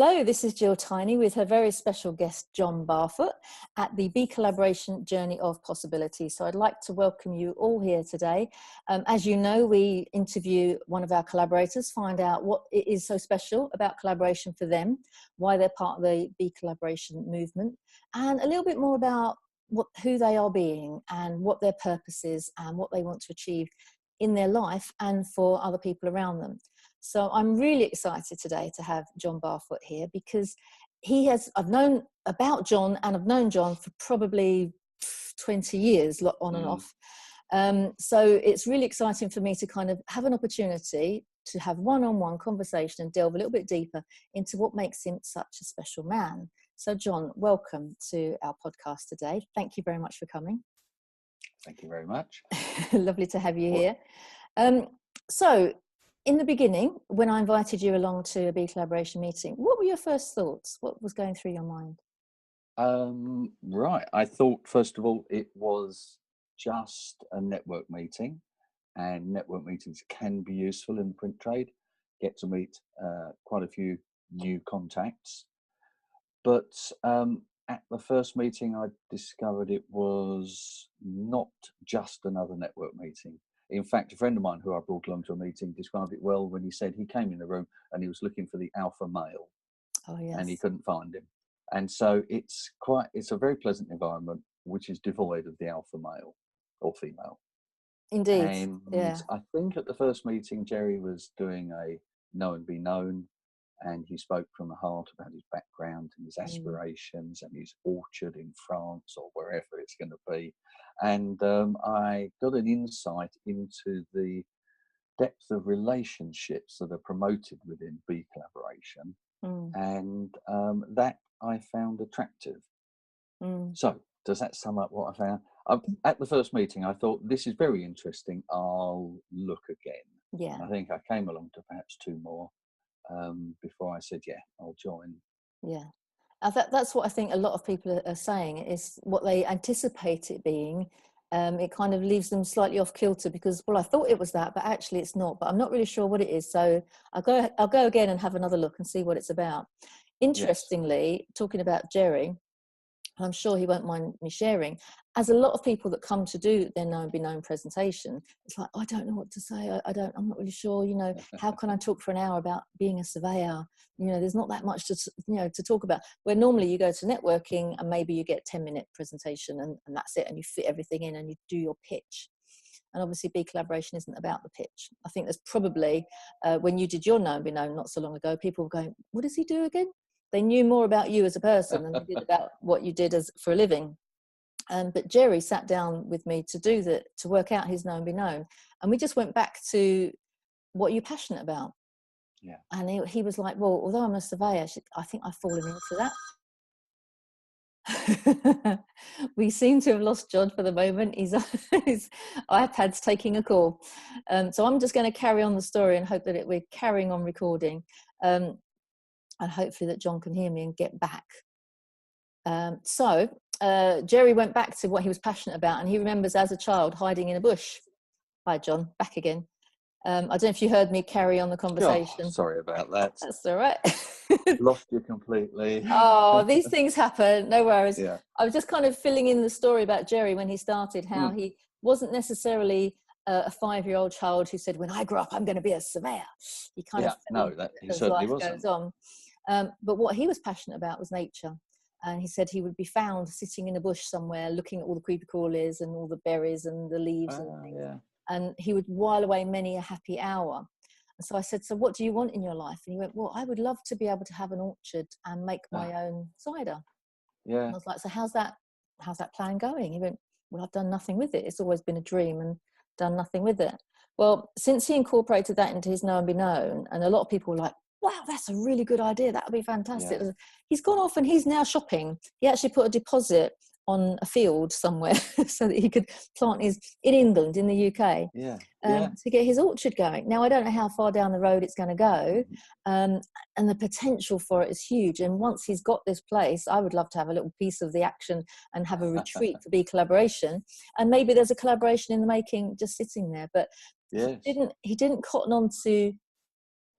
Hello, this is Gill Tiney with her very special guest, John Barfoot, at the BeCollaboration Journey of Possibility. So I'd like to welcome you all here today. As you know, we interview one of our collaborators, find out what it is so special about collaboration for them, why they're part of the BeCollaboration movement, and a little bit more about who they are being and what their purpose is and what they want to achieve in their life and for other people around them. So I'm really excited today to have John Barfoot here because I've known about John and I've known John for probably 20 years, on and off. So it's really exciting for me to kind of have an opportunity to have one-on-one conversation and delve a little bit deeper into what makes him such a special man. So John, welcome to our podcast today. Thank you very much for coming. Thank you very much. Lovely to have you here. So in the beginning, when I invited you along to a BeCollaboration meeting, what were your first thoughts? What was going through your mind? Right. I thought, first of all, it was just a network meeting, and network meetings can be useful in the print trade. Get to meet quite a few new contacts. But at the first meeting, I discovered it was not just another network meeting. In fact, a friend of mine who I brought along to a meeting described it well when he said he came in the room and he was looking for the alpha male. Oh, yes. And he couldn't find him. And so it's a very pleasant environment, which is devoid of the alpha male or female. Indeed. And yeah. I think at the first meeting, Jerry was doing a know and be known. And he spoke from the heart about his background and his aspirations and his orchard in France or wherever it's going to be. And I got an insight into the depth of relationships that are promoted within BeCollaboration. And that I found attractive. So does that sum up what I found? At the first meeting, I thought, this is very interesting. I'll look again. Yeah. And I think I came along to perhaps two more. Before I said, yeah, I'll join. Yeah. That's what I think a lot of people are saying is what they anticipate it being. It kind of leaves them slightly off kilter because, well, I thought it was that, but actually it's not, but I'm not really sure what it is. So I'll go again and have another look and see what it's about. Interestingly, talking about Jerry, I'm sure he won't mind me sharing, as a lot of people that come to do their know and be known presentation, it's like, I don't know what to say. I'm not really sure, how can I talk for an hour about being a surveyor? There's not that much to talk about. Where normally you go to networking and maybe you get a 10-minute presentation and that's it. And you fit everything in and you do your pitch. And obviously BeCollaboration isn't about the pitch. I think there's probably, when you did your know and be known not so long ago, people were going, what does he do again? They knew more about you as a person than they did about what you did for a living. But Jerry sat down with me to work out his know and be known. And we just went back to what you're passionate about. Yeah. And he was like, well, although I'm a surveyor, I think I've fallen into that. We seem to have lost John for the moment. His iPad's taking a call. So I'm just going to carry on the story and hope that we're carrying on recording. And hopefully that John can hear me and get back. So Jerry went back to what he was passionate about, and he remembers as a child hiding in a bush. Hi, John, back again. I don't know if you heard me carry on the conversation. Oh, sorry about that. That's all right. Lost you completely. Oh, these things happen. No worries. Yeah. I was just kind of filling in the story about Jerry when he started, how he wasn't necessarily a 5-year-old child who said, when I grow up, I'm going to be a surveyor. He kind of he certainly wasn't. Goes on. But what he was passionate about was nature. And he said he would be found sitting in a bush somewhere looking at all the creepy crawlies and all the berries and the leaves and things. Yeah. And he would while away many a happy hour. And so I said, so what do you want in your life? And he went, well, I would love to be able to have an orchard and make my own cider. Yeah. And I was like, so how's that plan going? He went, well, I've done nothing with it. It's always been a dream and done nothing with it. Well, since he incorporated that into his know and be known, and a lot of people were like, wow, that's a really good idea. That would be fantastic. Yeah. He's gone off and he's now shopping. He actually put a deposit on a field somewhere so that he could plant in England, in the UK, to get his orchard going. Now, I don't know how far down the road it's going to go, and the potential for it is huge. And once he's got this place, I would love to have a little piece of the action and have a retreat for BeCollaboration. And maybe there's a collaboration in the making just sitting there. But he didn't cotton on to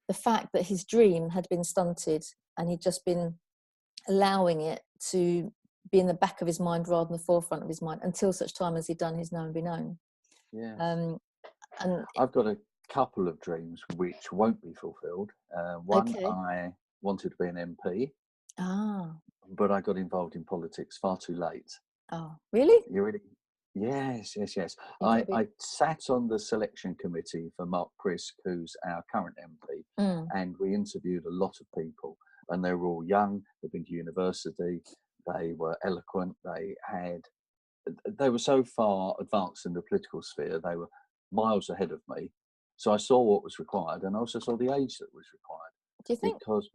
the fact that his dream had been stunted and he'd just been allowing it to be in the back of his mind rather than the forefront of his mind until such time as he'd done his know and be known. Yes. And I've got a couple of dreams which won't be fulfilled. One, okay. I wanted to be an MP, Ah. but I got involved in politics far too late. Oh, really? You really? Yes, yes, yes. You've got to be. I sat on the selection committee for Mark Prisk, who's our current MP, and we interviewed a lot of people, and they were all young. They'd been to university. They were eloquent. They were so far advanced in the political sphere. They were miles ahead of me. So I saw what was required, and I also saw the age that was required. Do you think? Because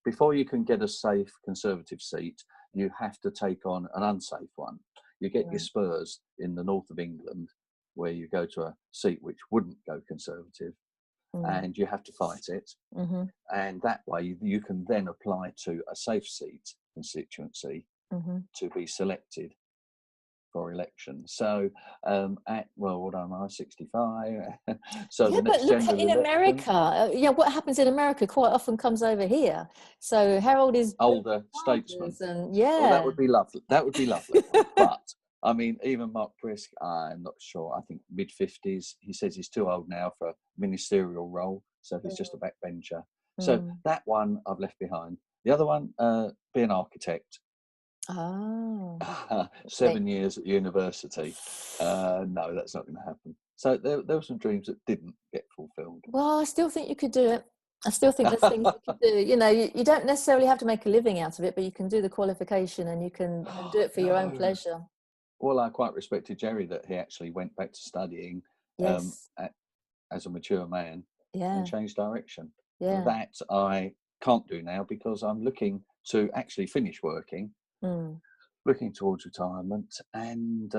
before you can get a safe Conservative seat, you have to take on an unsafe one. You get your Spurs in the north of England, where you go to a seat which wouldn't go Conservative, and you have to fight it. And that way you can then apply to a safe seat constituency to be selected for election. So what am I, 65? So Yeah, the but next look general in election, America, what happens in America quite often comes over here. So Harold is older statesman. And Well, that would be lovely. That would be lovely. But I mean, even Mark Prisk, I'm not sure. I think mid-50s. He says he's too old now for a ministerial role, so he's just a backbencher. So that one I've left behind. The other one, be an architect. Oh. 7 years at university. No, that's not going to happen. So there were some dreams that didn't get fulfilled. Well, I still think you could do it. I still think there's things you could do. You know, you don't necessarily have to make a living out of it, but you can do the qualification and you can do it for your own pleasure. Well, I quite respected Jerry that he actually went back to studying as a mature man and changed direction. That I can't do now because I'm looking to actually finish working, looking towards retirement, and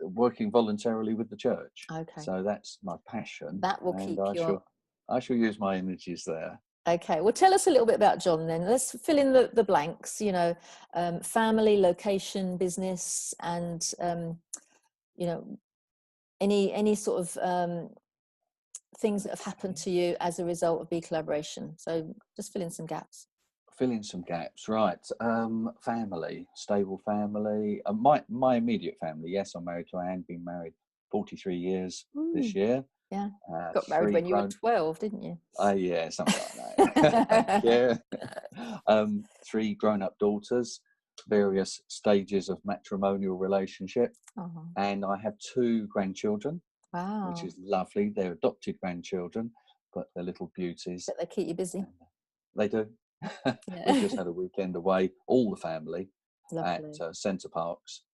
working voluntarily with the church. Okay. So that's my passion. That will keep your... I shall use my energies there. Okay, well, tell us a little bit about John then. Let's fill in the blanks, you know, family, location, business, and, you know, any sort of things that have happened to you as a result of BeCollaboration. So just fill in some gaps. Fill in some gaps, right. Family, stable family. My immediate family, yes, I'm married to Anne, been married 43 years this year. Yeah, got married when you were 12, didn't you? Yeah, something like that. Yeah. 3 grown-up daughters, various stages of matrimonial relationship, and I have 2 grandchildren. Wow, which is lovely. They're adopted grandchildren, but they're little beauties. But they keep you busy. They do. We just had a weekend away, all the family, at Centre Parks,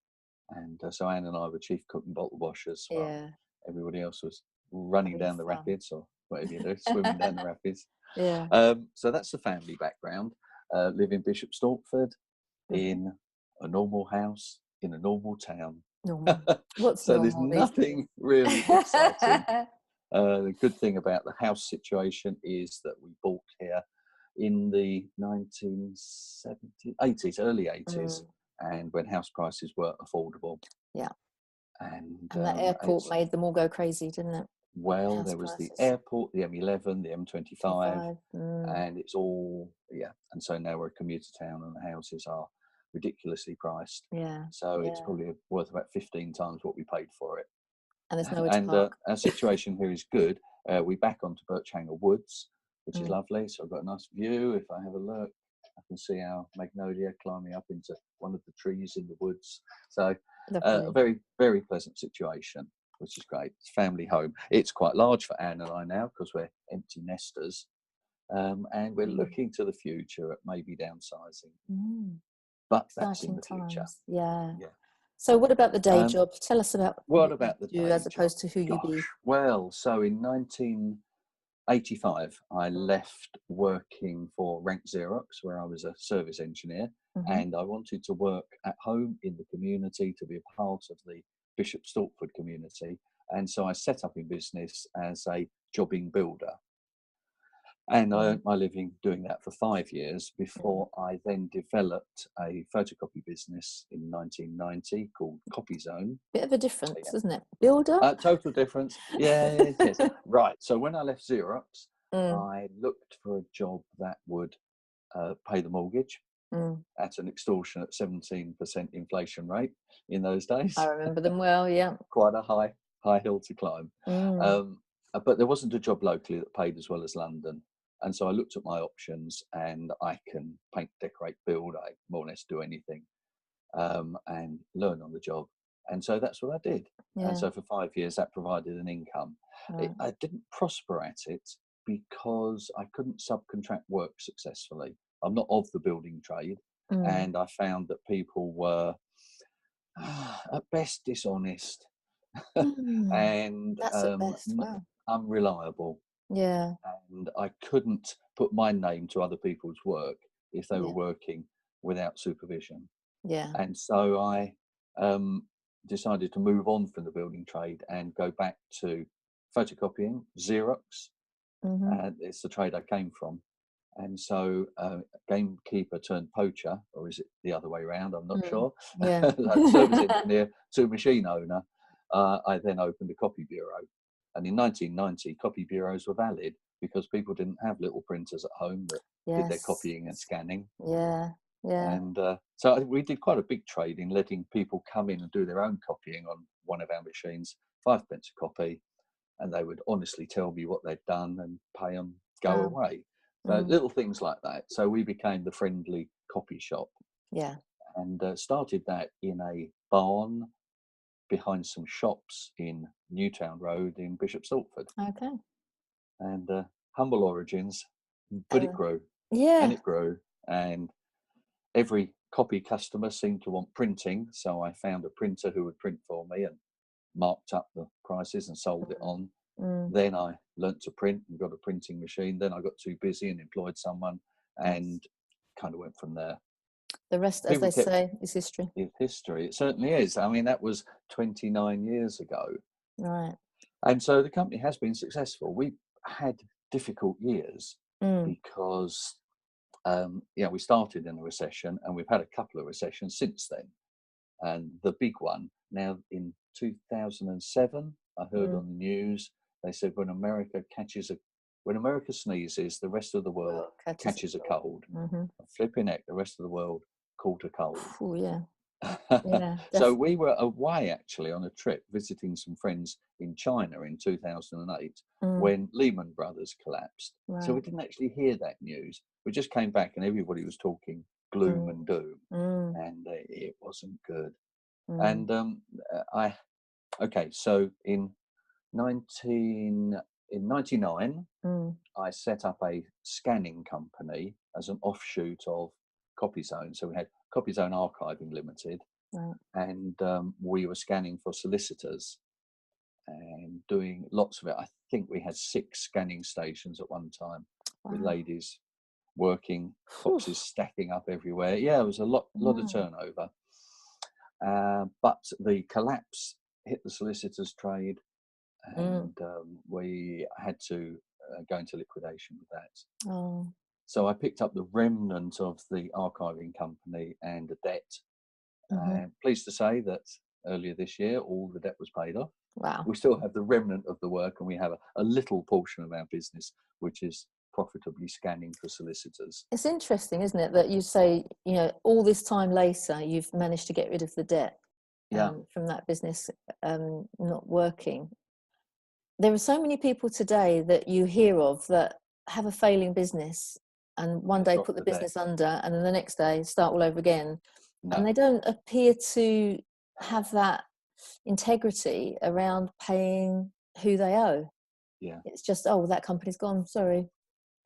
and so Anne and I were chief cook and bottle washers while everybody else was running down the rapids or whatever you do, swimming down the rapids. So that's the family background. Live in Bishop Stortford, in a normal house in a normal town. Normal. What's so normal? There's nothing really exciting. The good thing about the house situation is that we bought here in the 1980s, early 80s, and when house prices were affordable. Yeah. And that airport made them all go crazy, didn't it? Well, there was the airport, the M11, the M25, and it's all, and so now we're a commuter town and the houses are ridiculously priced. So it's probably worth about 15 times what we paid for it. And there's nowhere to park. Our situation here is good. We back onto Birchhanger Woods, which is lovely. So I've got a nice view. If I have a look, I can see our magnolia climbing up into one of the trees in the woods. So a very, very pleasant situation, which is great. It's family home. It's quite large for Anne and I now because we're empty nesters. And we're looking to the future at maybe downsizing. But that's in the future. Yeah. So what about the day job? Tell us about what about the day as opposed to who you be. Well, so in 1985, I left working for Rank Xerox, where I was a service engineer, and I wanted to work at home in the community to be a part of the Bishop Stortford community. And so I set up in business as a jobbing builder. And I earned my living doing that for 5 years before I then developed a photocopy business in 1990 called CopyZone. Bit of a difference, isn't it? Builder? Total difference. Yeah, yes. Right. So when I left Xerox, I looked for a job that would pay the mortgage Mm. at an extortionate 17% inflation rate in those days. I remember them well. Yeah. Quite a high hill to climb. Mm. But there wasn't a job locally that paid as well as London. And so I looked at my options, and I can paint, decorate, build. I more or less do anything, and learn on the job. And so that's what I did. And Yeah. so for 5 years, that provided an income. Right. I didn't prosper at it because I couldn't subcontract work successfully. I'm not of the building trade. Mm. And I found that people were at best dishonest Mm. and That's at best. Wow. unreliable. Yeah. And I couldn't put my name to other people's work if they were Yeah. working without supervision. Yeah. And so I decided to move on from the building trade and go back to photocopying, Xerox. Mm-hmm. It's the trade I came from. And so gamekeeper turned poacher, or is it the other way around? I'm not sure. Yeah. Like service engineer to machine owner. I then opened a copy bureau. And in 1990, copy bureaus were valid because people didn't have little printers at home that did their Yes. copying and scanning. Yeah. Yeah. And so we did quite a big trade in letting people come in and do their own copying on one of our machines, 5 pence a copy, and they would honestly tell me what they'd done and pay them, go Wow. away. So little things like that. So we became the friendly copy shop, Yeah. and started that in a barn behind some shops in Newtown Road in Bishop Stortford. Okay. And humble origins, but it grew, and Yeah. it grew, and every copy customer seemed to want printing, so I found a printer who would print for me and marked up the prices and sold it on. Mm. Then I learnt to print and got a printing machine. Then I got too busy and employed someone, and kind of went from there. The rest, as People they kept say, is history. It's history. It certainly is. I mean, that was 29 years ago. Right. And so the company has been successful. We had difficult years Mm. because we started in a recession, and we've had a couple of recessions since then. And the big one now in 2007, I heard on the news, they said when America sneezes, the rest of the world catches a cold. Mm-hmm. Flipping heck, the rest of the world caught a cold. Oh, yeah. Yeah. So we were away actually on a trip visiting some friends in China in 2008 when Lehman Brothers collapsed. Right. So we didn't actually hear that news. We just came back and everybody was talking gloom and doom, and it wasn't good. And so in 1999, I set up a scanning company as an offshoot of CopyZone. So we had CopyZone Archiving Limited, and we were scanning for solicitors and doing lots of it. I think we had 6 scanning stations at one time with ladies working, boxes stacking up everywhere. Yeah, it was a lot of turnover. But the collapse hit the solicitors trade, and we had to go into liquidation with that. Oh. So I picked up the remnant of the archiving company and a debt. Pleased to say that earlier this year, all the debt was paid off. Wow. We still have the remnant of the work, and we have a little portion of our business which is profitably scanning for solicitors. It's interesting, isn't it, that you say, all this time later, you've managed to get rid of the debt from that business not working. There are so many people today that you hear of that have a failing business and one day put the business under, and then the next day start all over again. No. And they don't appear to have that integrity around paying who they owe. Yeah. It's just, that company's gone, sorry,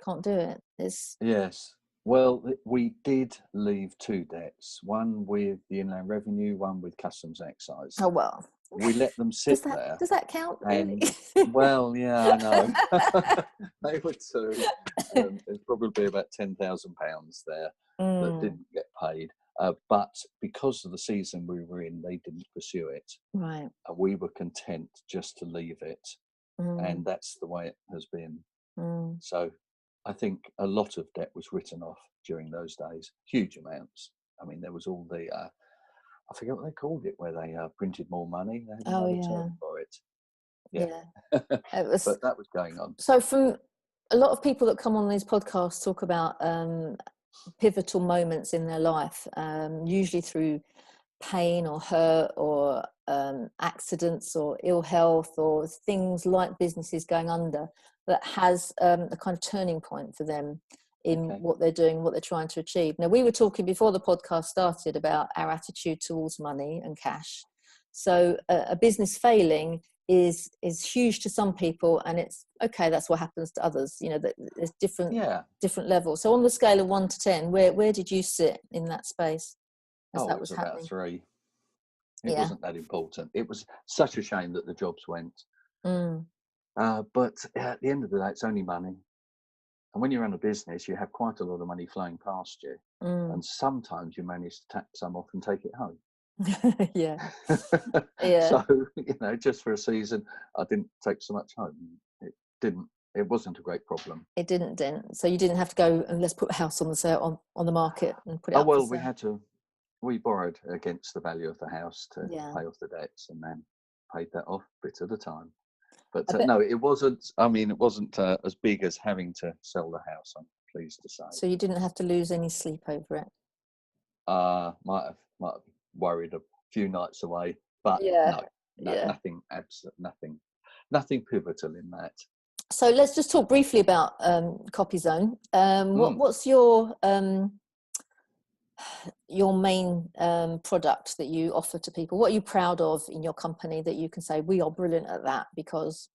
can't do it. Yes. Well, we did leave 2 debts, one with the Inland Revenue, one with Customs Excise. Oh, well. We let them sit there. Does that count? Really? Well, yeah, I know. They were 2. There's probably about £10,000 there that didn't get paid. But because of the season we were in, they didn't pursue it. Right. And we were content just to leave it. And that's the way it has been. So I think a lot of debt was written off during those days, huge amounts. I mean, there was all the, I forget what they called it, where they printed more money. They had another term for it. Yeah. But that was going on. So from a lot of people that come on these podcasts talk about pivotal moments in their life, usually through pain or hurt or accidents or ill health or things like businesses going under, that has a kind of turning point for them in what they're doing, what they're trying to achieve. Now, we were talking before the podcast started about our attitude towards money and cash. So a business failing is huge to some people, and it's okay, that's what happens to others. You know, that there's different levels. So on the scale of 1 to 10, where did you sit in that space as that was happening? About 3. It wasn't that important. It was such a shame that the jobs went. But at the end of the day, it's only money. And when you run a business, you have quite a lot of money flowing past you. And sometimes you manage to tap some off and take it home. So, you know, just for a season, I didn't take so much home. It wasn't a great problem. It didn't. So you didn't have to go and let's put a house on the sale on the market and put it up for sale. We borrowed against the value of the house to pay off the debts, and then paid that off bit at a time. But no, it wasn't. I mean, it wasn't as big as having to sell the house, I'm pleased to say. So you didn't have to lose any sleep over it? Might have worried a few nights away, but nothing nothing pivotal in that. So let's just talk briefly about CopyZone. What's your main product that you offer to people? What are you proud of in your company that you can say, we are brilliant at that because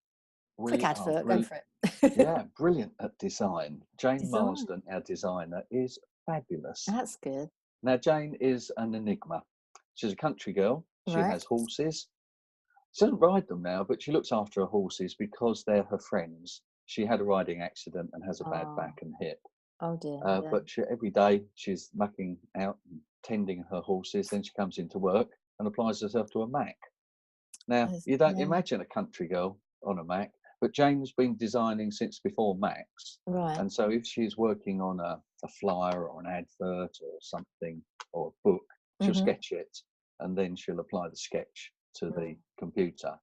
quick advert, go for it. Brilliant at design. Jane Marsden, our designer, is fabulous. That's good. Now, Jane is an enigma. She's a country girl. She has horses. She doesn't ride them now, but she looks after her horses because they're her friends. She had a riding accident and has a bad back and hip. Oh dear. But every day she's mucking out and tending her horses. Then she comes into work and applies herself to a Mac. Now, you don't imagine a country girl on a Mac, but Jane's been designing since before Macs. Right. And so if she's working on a flyer or an advert or something or a book, she'll sketch it and then she'll apply the sketch to the computer.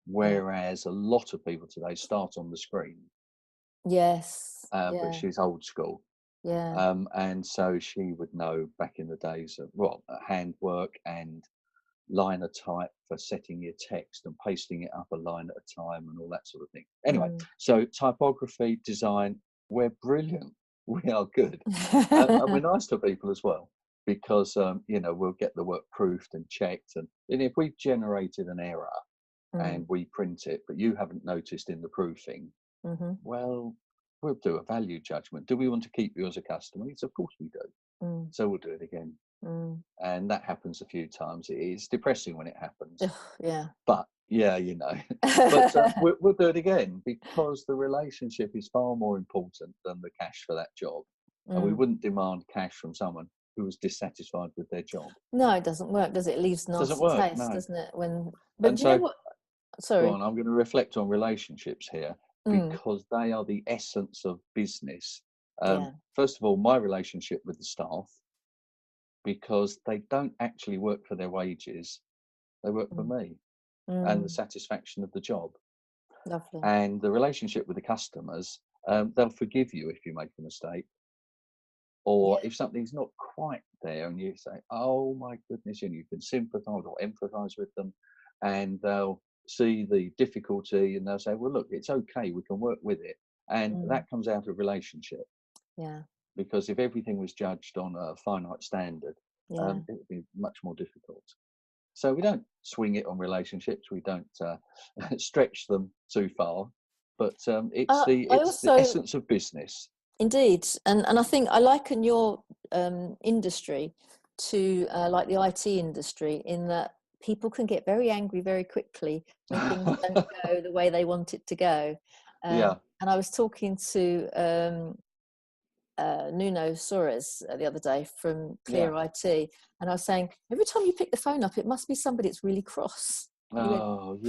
Whereas a lot of people today start on the screen. Yes. But she's old school. Yeah. And so she would know back in the days of handwork and liner type for setting your text and pasting it up a line at a time and all that sort of thing. Anyway, so typography, design, we're brilliant. We are good. And we're nice to people as well, because, you know, we'll get the work proofed and checked. And if we've generated an error and we print it, but you haven't noticed in the proofing, well, we'll do a value judgment. Do we want to keep you as a customer? Yes, of course we do. So we'll do it again. And that happens a few times. It's depressing when it happens. But you know, but we'll do it again, because the relationship is far more important than the cash for that job. And we wouldn't demand cash from someone who was dissatisfied with their job. No, it doesn't work, does it? It leaves nasty taste, doesn't it? But do you know what? Sorry. Go on, I'm going to reflect on relationships here, because they are the essence of business. First of all, my relationship with the staff, because they don't actually work for their wages, they work for me and the satisfaction of the job. Lovely. And the relationship with the customers, they'll forgive you if you make a mistake, or if something's not quite there and you say, oh my goodness, and you can sympathize or empathize with them, and they'll see the difficulty and they'll say, well, look, it's okay, we can work with it. And that comes out of relationship. Because if everything was judged on a finite standard, it would be much more difficult. So we don't swing it on relationships. We don't stretch them too far. But it's the essence of business. Indeed. And I think I liken your industry to like the IT industry, in that people can get very angry very quickly when things don't go the way they want it to go. And I was talking to Nuno Soares the other day from Clear IT, and I was saying, every time you pick the phone up, it must be somebody that's really cross. Because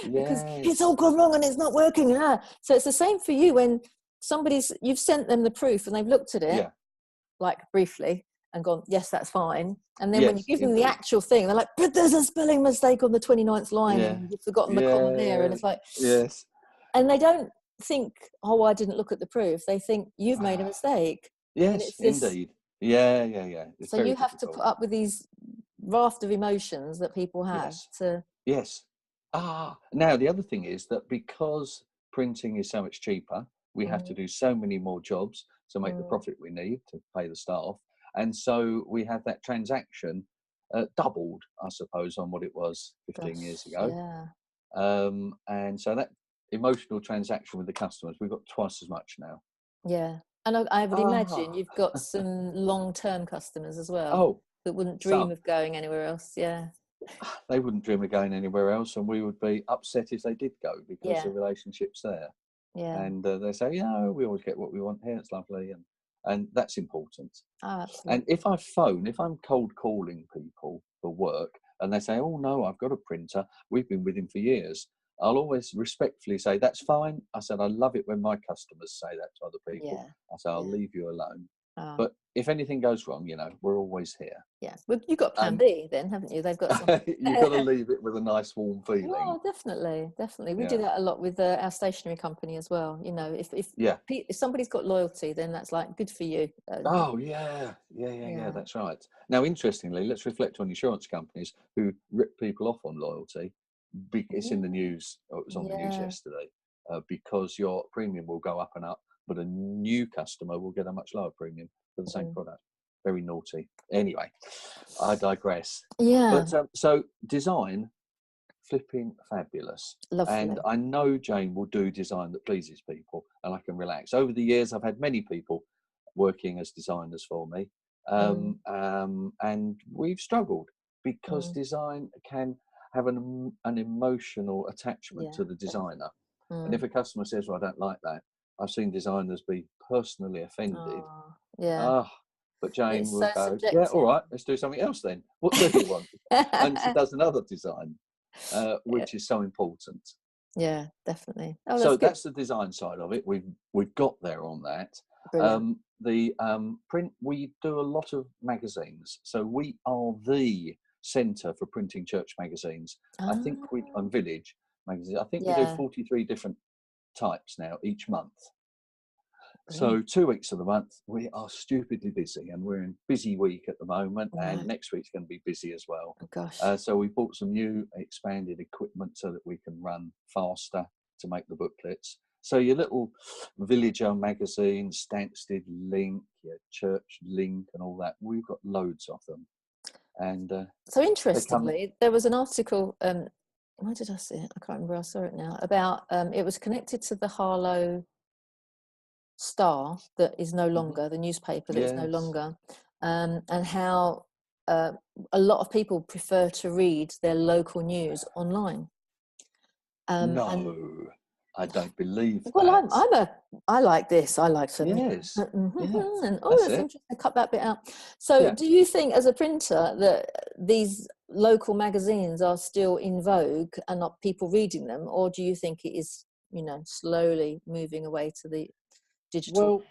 it's all gone wrong and it's not working. So it's the same for you when you've sent them the proof and they've looked at it like briefly and gone, yes, that's fine. And then when you give them the actual thing, they're like, but there's a spelling mistake on the 29th line and you've forgotten the comma there. And it's like, and they don't think, oh, I didn't look at the proof. They think you've made a mistake. And Yes, it's this, indeed. Yeah. It's so very you have to difficult. put up with these raft of emotions that people have Yes. to, Yes. Now the other thing is that because printing is so much cheaper, we have to mm, do so many more jobs to make the mm, profit we need to pay the staff. And so we have that transaction doubled, I suppose, on what it was 15 years gosh, ago. yeah, And so that emotional transaction with the customers, we've got twice as much now. yeah. And I would imagine Ah, you've got some long-term customers as well oh, that wouldn't dream some. of going anywhere else. Yeah, They wouldn't dream of going anywhere else, and we would be upset if they did go because yeah, the relationship's there. yeah. And they say, yeah, we always get what we want here. It's lovely, and that's important. Oh, And absolutely. if I'm cold calling people for work, and they say, oh no, I've got a printer. We've been with him for years. I'll always respectfully say, that's fine. I said, I love it when my customers say that to other people. Yeah, I say, I'll yeah. leave you alone. Oh, But if anything goes wrong, we're always here. yeah. Well, you've got Plan And B then, haven't you? They've got some. you've got to leave it with a nice warm feeling. Oh, definitely, definitely. We do Yeah. that a lot with our stationery company as well. You know, Yeah. if somebody's got loyalty, then that's like good for you. Oh, yeah. Yeah. That's right. Now, interestingly, let's reflect on insurance companies who rip people off on loyalty. It's in the Yeah. news, or it was on the news Yeah. yesterday, because your premium will go up and up, but a new customer will get a much lower premium for the same Mm. product. Very naughty. Anyway, I digress. Yeah. But so design, flipping fabulous. And Lovely. I know Jane will do design that pleases people and I can relax. Over the years, I've had many people working as designers for me. Mm. And we've struggled because Mm. design can have an emotional attachment Yeah. to the Definitely. designer. And if Mm. a customer says, well, I don't like that, I've seen designers be personally offended. Oh, yeah. Ah, but Jane It's will so go, yeah, all subjective. right, let's do something else then. What do you want? And she does another design, Yeah, which is so important. yeah, definitely. Oh, that's So good. that's the design side of it. We've got there on that. Brilliant. The print, we do a lot of magazines. So we are the centre for printing church magazines. I think we Ah, on Village magazine. I think we do yeah. 43 different types now each month. Brilliant. So 2 weeks of the month we are stupidly busy, and we're in busy week at the moment, and Right. next week's going to be busy as well. Oh, gosh. So we bought some new expanded equipment so that we can run faster to make the booklets. So your little villager magazine, Stansted Link, your church link, and all that, we've got loads of them, and So they come. interestingly, there was an article, where did I see it? I can't remember where I saw it now, about it was connected to the Harlow Star that is no Mhm. longer, the newspaper that is no Yes. longer, and how uh, a lot of people prefer to read their local news online. And No, I don't believe well, that. I like this. I like some, Yes. Yeah. and oh, That's that's it. interesting. Cut that bit out. So, Yeah. do you think, as a printer, that these local magazines are still in vogue and not people reading them, or do you think it is, slowly moving away to the digital? Well,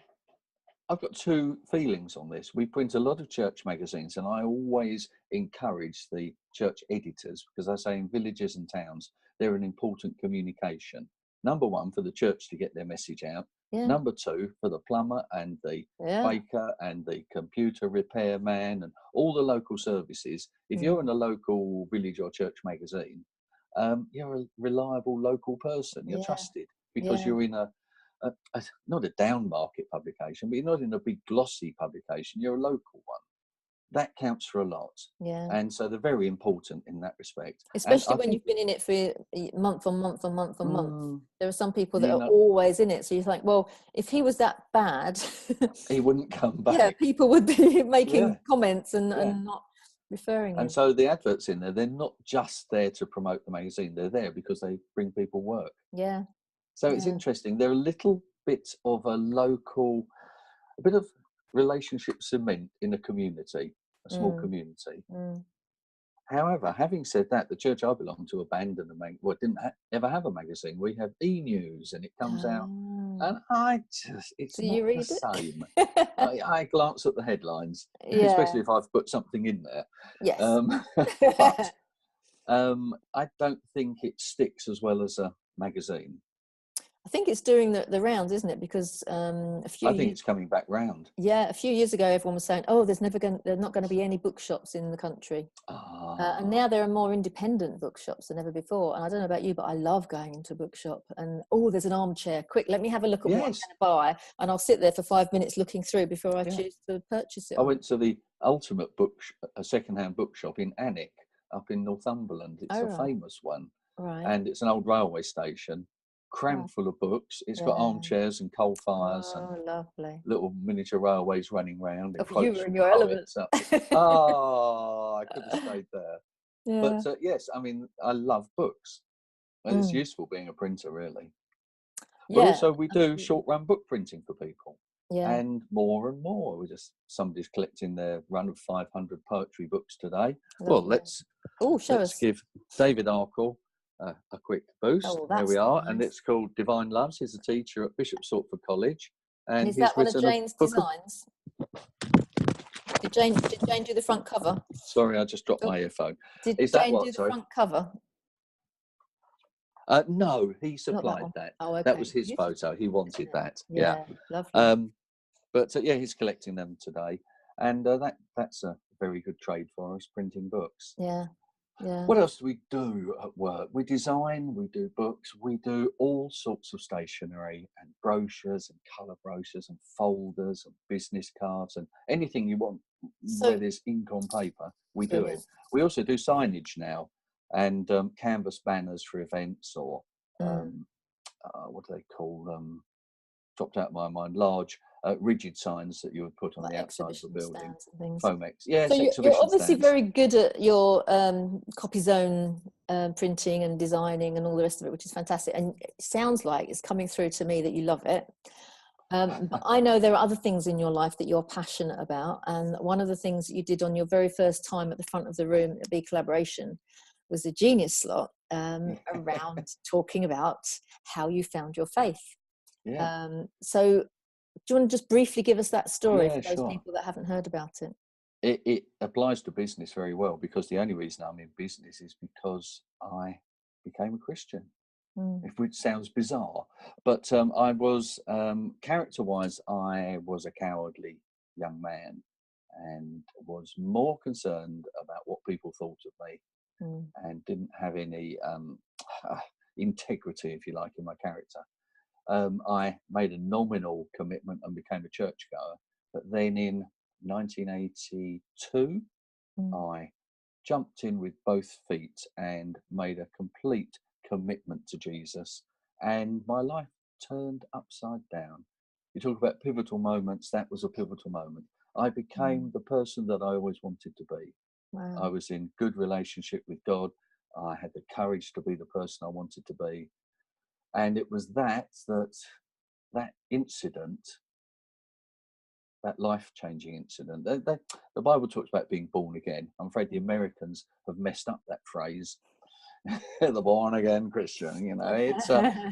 I've got two feelings on this. We print a lot of church magazines, and I always encourage the church editors, because I say in villages and towns, they're an important communication. Number one, for the church to get their message out. Yeah, Number two, for the plumber and the yeah, baker and the computer repair man and all the local services. If you're in mm, a local village or church magazine, you're a reliable local person. You're yeah, trusted because yeah, you're in not a down market publication, but you're not in a big glossy publication. You're a local one. That counts for a lot. yeah. And so they're very important in that respect. And Especially I when think, you've been in it for month on month on month on month. mm, There are some people that you are know, always in it. So you think, well, if he was that bad, he wouldn't come yeah, back. people would be Yeah, making comments yeah. and not referring And him. so the adverts in there, they're not just there to promote the magazine. They're there because they bring people work. Yeah, So it's yeah. interesting. They're a little bit of a bit of relationship cement in a community, a small Mm, community. mm. However, having said that, the church I belong to abandoned didn't ever have a magazine. We have e-news, and it comes out, Ah. and it's Do not you the read same. it? I glance at the headlines, Yeah. especially if I've put something in there. Yes. Um, but I don't think it sticks as well as a magazine. I think it's doing the rounds, isn't it? Because I think it's coming back round. a few years ago, everyone was saying, "Oh, there's not going to be any bookshops in the country," and now there are more independent bookshops than ever before. And I don't know about you, but I love going into a bookshop and there's an armchair. Quick, let me have a look at what I'm going to buy, and I'll sit there for 5 minutes looking through before I choose to purchase it. I went to the ultimate a second-hand bookshop in Alnwick up in Northumberland. It's a famous one, and it's an old railway station, crammed full of books. It's got armchairs and coal fires and lovely little miniature railways running round. And you were in your element. I could have stayed there. But yes, I mean, I love books. And it's useful being a printer, really. But also we do short-run book printing for people. And more. Somebody's collecting their run of 500 poetry books today. Well, let's give David Arkle a quick boost. There we are. Nice. And it's called Divine Loves. He's a teacher at Bishop Stortford College. And is that one of Jane's designs? Did Jane do the front cover? Sorry, I just dropped my earphone. Did Jane do the front cover? No, he supplied that. Oh, okay. That was his photo. He wanted that. Yeah, lovely. But he's collecting them today, and that's a very good trade for us, printing books. Yeah. What else do we do at work? We design, we do books, we do all sorts of stationery and brochures and colour brochures and folders and business cards and anything you want where there's ink on paper, we do it. We also do signage now and canvas banners for events or what do they call them? Dropped out of my mind. Large rigid signs that you would put on the outside of the building. Fomex. Yes, so you're obviously very good at your copy zone printing and designing and all the rest of it, which is fantastic. And it sounds like it's coming through to me that you love it. But I know there are other things in your life that you're passionate about. And one of the things that you did on your very first time at the front of the room at BeCollaboration was a genius slot around talking about how you found your faith. Yeah. So do you want to just briefly give us that story for those people that haven't heard about it? It applies to business very well, because the only reason I'm in business is because I became a Christian, which sounds bizarre. But I was, character-wise, I was a cowardly young man and was more concerned about what people thought of me and didn't have any integrity, if you like, in my character. I made a nominal commitment and became a churchgoer. But then in 1982, I jumped in with both feet and made a complete commitment to Jesus. And my life turned upside down. You talk about pivotal moments. That was a pivotal moment. I became the person that I always wanted to be. Wow. I was in good relationship with God. I had the courage to be the person I wanted to be. And it was that incident, that life-changing incident. The Bible talks about being born again. I'm afraid the Americans have messed up that phrase. The born-again Christian, it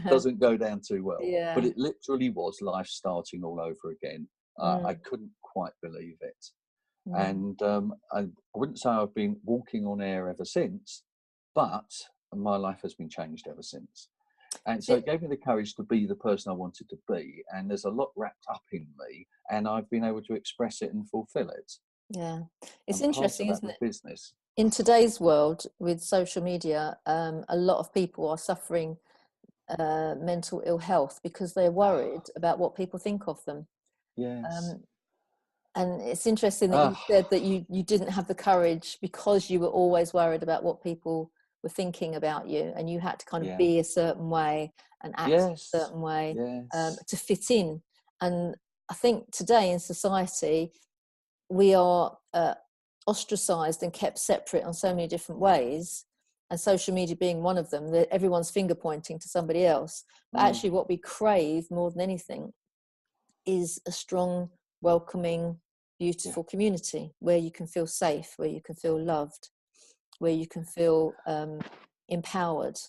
doesn't go down too well. Yeah. But it literally was life starting all over again. I couldn't quite believe it. And I wouldn't say I've been walking on air ever since, but my life has been changed ever since. And so it gave me the courage to be the person I wanted to be. And there's a lot wrapped up in me, and I've been able to express it and fulfill it. Yeah. It's interesting, isn't it? Business. In today's world with social media, a lot of people are suffering mental ill health because they're worried about what people think of them. Yes. And it's interesting that you said that you didn't have the courage because you were always worried about what people were thinking about you, and you had to kind of be a certain way and act a certain way to fit in. And I think today in society we are ostracized and kept separate on so many different ways, and social media being one of them, that everyone's finger pointing to somebody else. But actually what we crave more than anything is a strong, welcoming, beautiful community where you can feel safe, where you can feel loved, where you can feel empowered.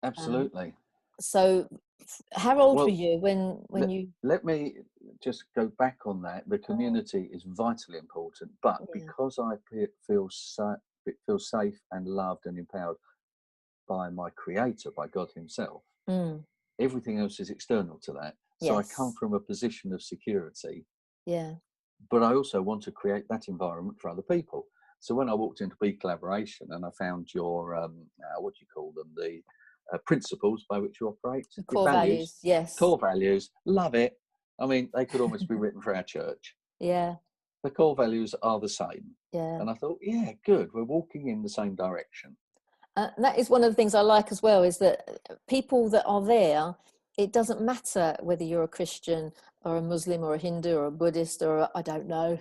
Absolutely. So how old were you when you... Let me just go back on that. The community is vitally important, but because I feel safe and loved and empowered by my Creator, by God himself, everything else is external to that. So I come Yes. from a position of security, Yeah. but I also want to create that environment for other people. So when I walked into BeCollaboration and I found your, what do you call them, the principles by which you operate, The your core values, values. Yes. core values, love it. I mean, they could almost be written for our church. Yeah. The core values are the same. Yeah. And I thought, yeah, good. We're walking in the same direction. That is one of the things I like as well, is that people that are there, it doesn't matter whether you're a Christian or a Muslim or a Hindu or a Buddhist or I don't know,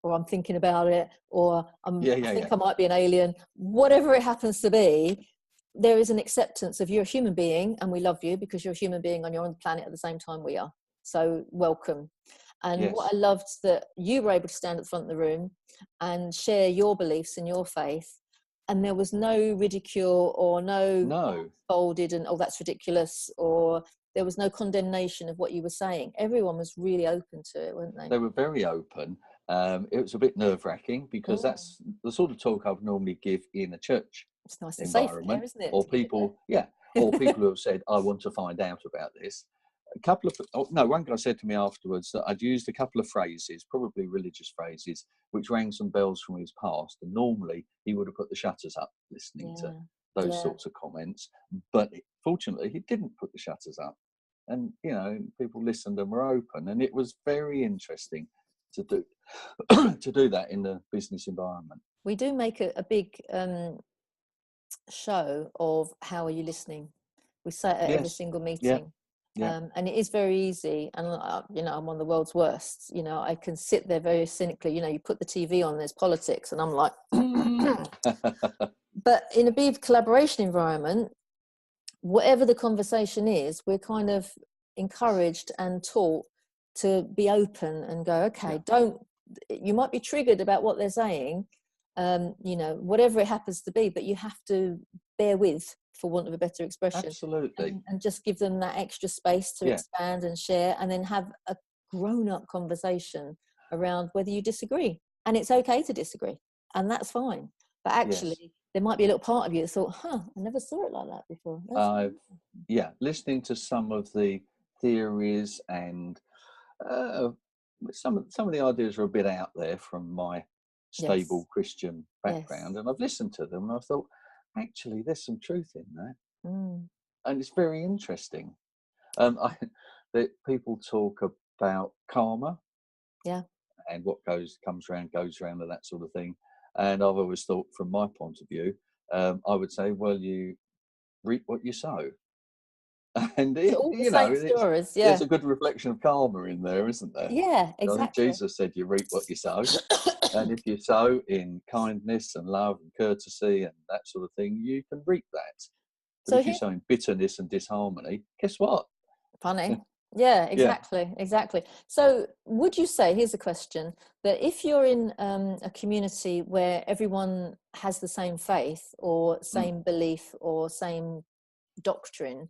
or I'm thinking about it, or I think I might be an alien, whatever it happens to be, there is an acceptance of you're a human being and we love you because you're a human being and you're on the planet at the same time we are. So welcome. And what Yes. I loved that you were able to stand at the front of the room and share your beliefs and your faith, and there was no ridicule or no No. folded and, oh, that's ridiculous, or there was no condemnation of what you were saying. Everyone was really open to it, weren't they? They were very open. It was a bit nerve-wracking because that's the sort of talk I would normally give in a church It's nice and safe there, environment, isn't it? or people, or people who have said, I want to find out about this. One guy said to me afterwards that I'd used a couple of phrases, probably religious phrases, which rang some bells from his past. And normally he would have put the shutters up listening to those sorts of comments. But fortunately, he didn't put the shutters up. And, people listened and were open. And it was very interesting to do to do that in the business environment. We do make a big show of how are you listening. We say it at every single meeting. Yeah. And it is very easy, and I'm one of the world's worst. I can sit there very cynically. You put the TV on, there's politics, and I'm like but in a big collaboration environment, whatever the conversation is, we're kind of encouraged and taught to be open and go, okay, you might be triggered about what they're saying, whatever it happens to be, but you have to bear with, for want of a better expression. Absolutely. And just give them that extra space to expand and share, and then have a grown-up conversation around whether you disagree. And it's okay to disagree, and that's fine. But actually, there might be a little part of you that thought, I never saw it like that before. Listening to some of the theories and some of the ideas are a bit out there from my stable Christian background, and I've listened to them and I've thought, actually, there's some truth in that, and it's very interesting. That people talk about karma, and what comes around goes around, and that sort of thing. And I've always thought, from my point of view, I would say, well, you reap what you sow. And there's a good reflection of karma in there, isn't there? Yeah, exactly. I think Jesus said you reap what you sow. And if you sow in kindness and love and courtesy and that sort of thing, you can reap that. But if you sow in bitterness and disharmony, guess what? Funny. Yeah, exactly. So would you say, here's a question, that if you're in a community where everyone has the same faith or same belief or same doctrine,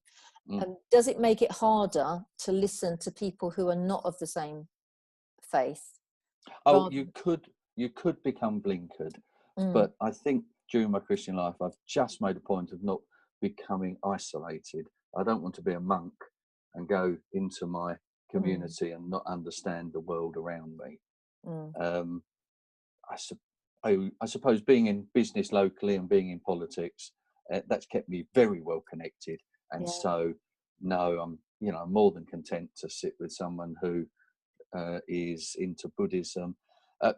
does it make it harder to listen to people who are not of the same faith? You could become blinkered, but I think during my Christian life, I've just made a point of not becoming isolated. I don't want to be a monk and go into my community and not understand the world around me. I suppose being in business locally and being in politics, that's kept me very well connected. And so, no, I'm more than content to sit with someone who is into Buddhism. A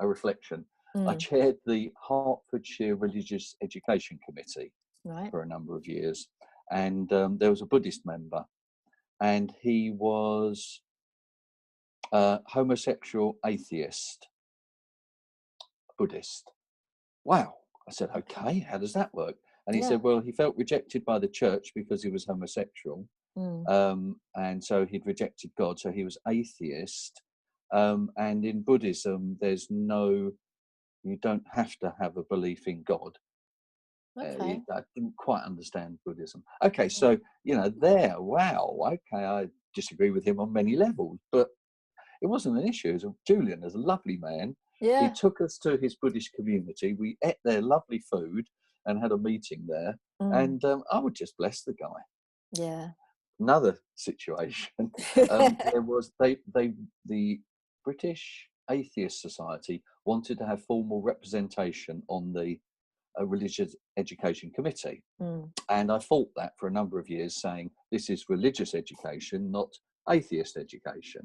reflection. I chaired the Hertfordshire Religious Education Committee for a number of years, and there was a Buddhist member, and he was homosexual atheist Buddhist. Wow. I said, okay, how does that work? And he said, well, he felt rejected by the church because he was homosexual. And so he'd rejected God, so he was atheist. And in Buddhism, you don't have to have a belief in God. I didn't quite understand Buddhism. Okay, so, wow, okay, I disagree with him on many levels, but it wasn't an issue. Julian is a lovely man. He took us to his Buddhist community. We ate their lovely food and had a meeting there. Mm. And I would just bless the guy. Yeah. Another situation, there was the British Atheist Society wanted to have formal representation on the Religious Education Committee. Mm. And I fought that for a number of years, saying this is religious education, not atheist education.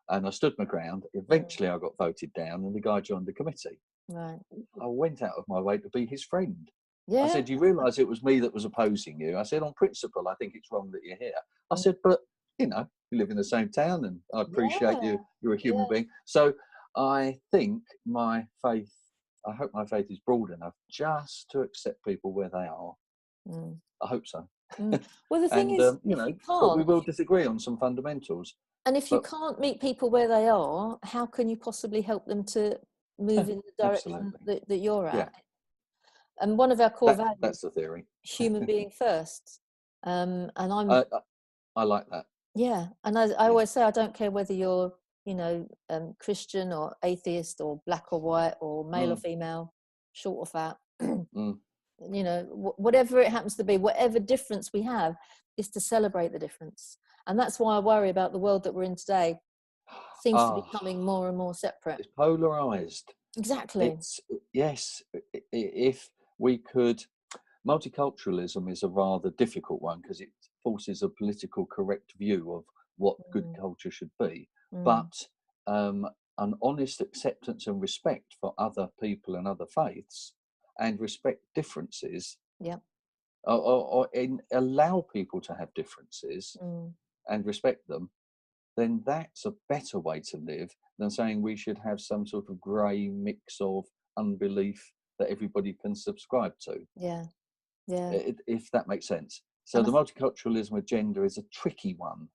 And I stood my ground. Eventually, I got voted down, and the guy joined the committee. Right. I went out of my way to be his friend. I Yeah. said, "You realise it was me that was opposing you?" I said, "On principle, I think it's wrong that you're here." I said, "But you know, we live in the same town, and I appreciate Yeah. you. You're a human Yeah. being." So I think my faith. I hope my faith is broad enough just to accept people where they are. Mm. I hope so. Mm. Well, the thing And is, you if you know, but we can't, will disagree on some fundamentals. and if you But can't meet people where they are, how can you possibly help them to move in the direction absolutely, that you're yeah, at? And one of our core values, that's the theory. human being first. And I'm, I, I I like that. yeah. And I Yeah. always say, I don't care whether you're, Christian or atheist or black or white or male or Mm, female, short or fat. mm. Whatever it happens to be, whatever difference we have, is to celebrate the difference. And that's why I worry about the world that we're in today. Seems to be Ah, becoming more and more separate. it's polarized. Exactly. It's yes. If we could, multiculturalism is a rather difficult one because it forces a political correct view of what good Mm, culture should be. mm, But um, an honest acceptance and respect for other people and other faiths, and respect differences, yeah. allow people to have differences Mm, and respect them, then that's a better way to live than saying we should have some sort of grey mix of unbelief that everybody can subscribe to, yeah. Yeah. if that makes sense. So And the multiculturalism agenda is a tricky one.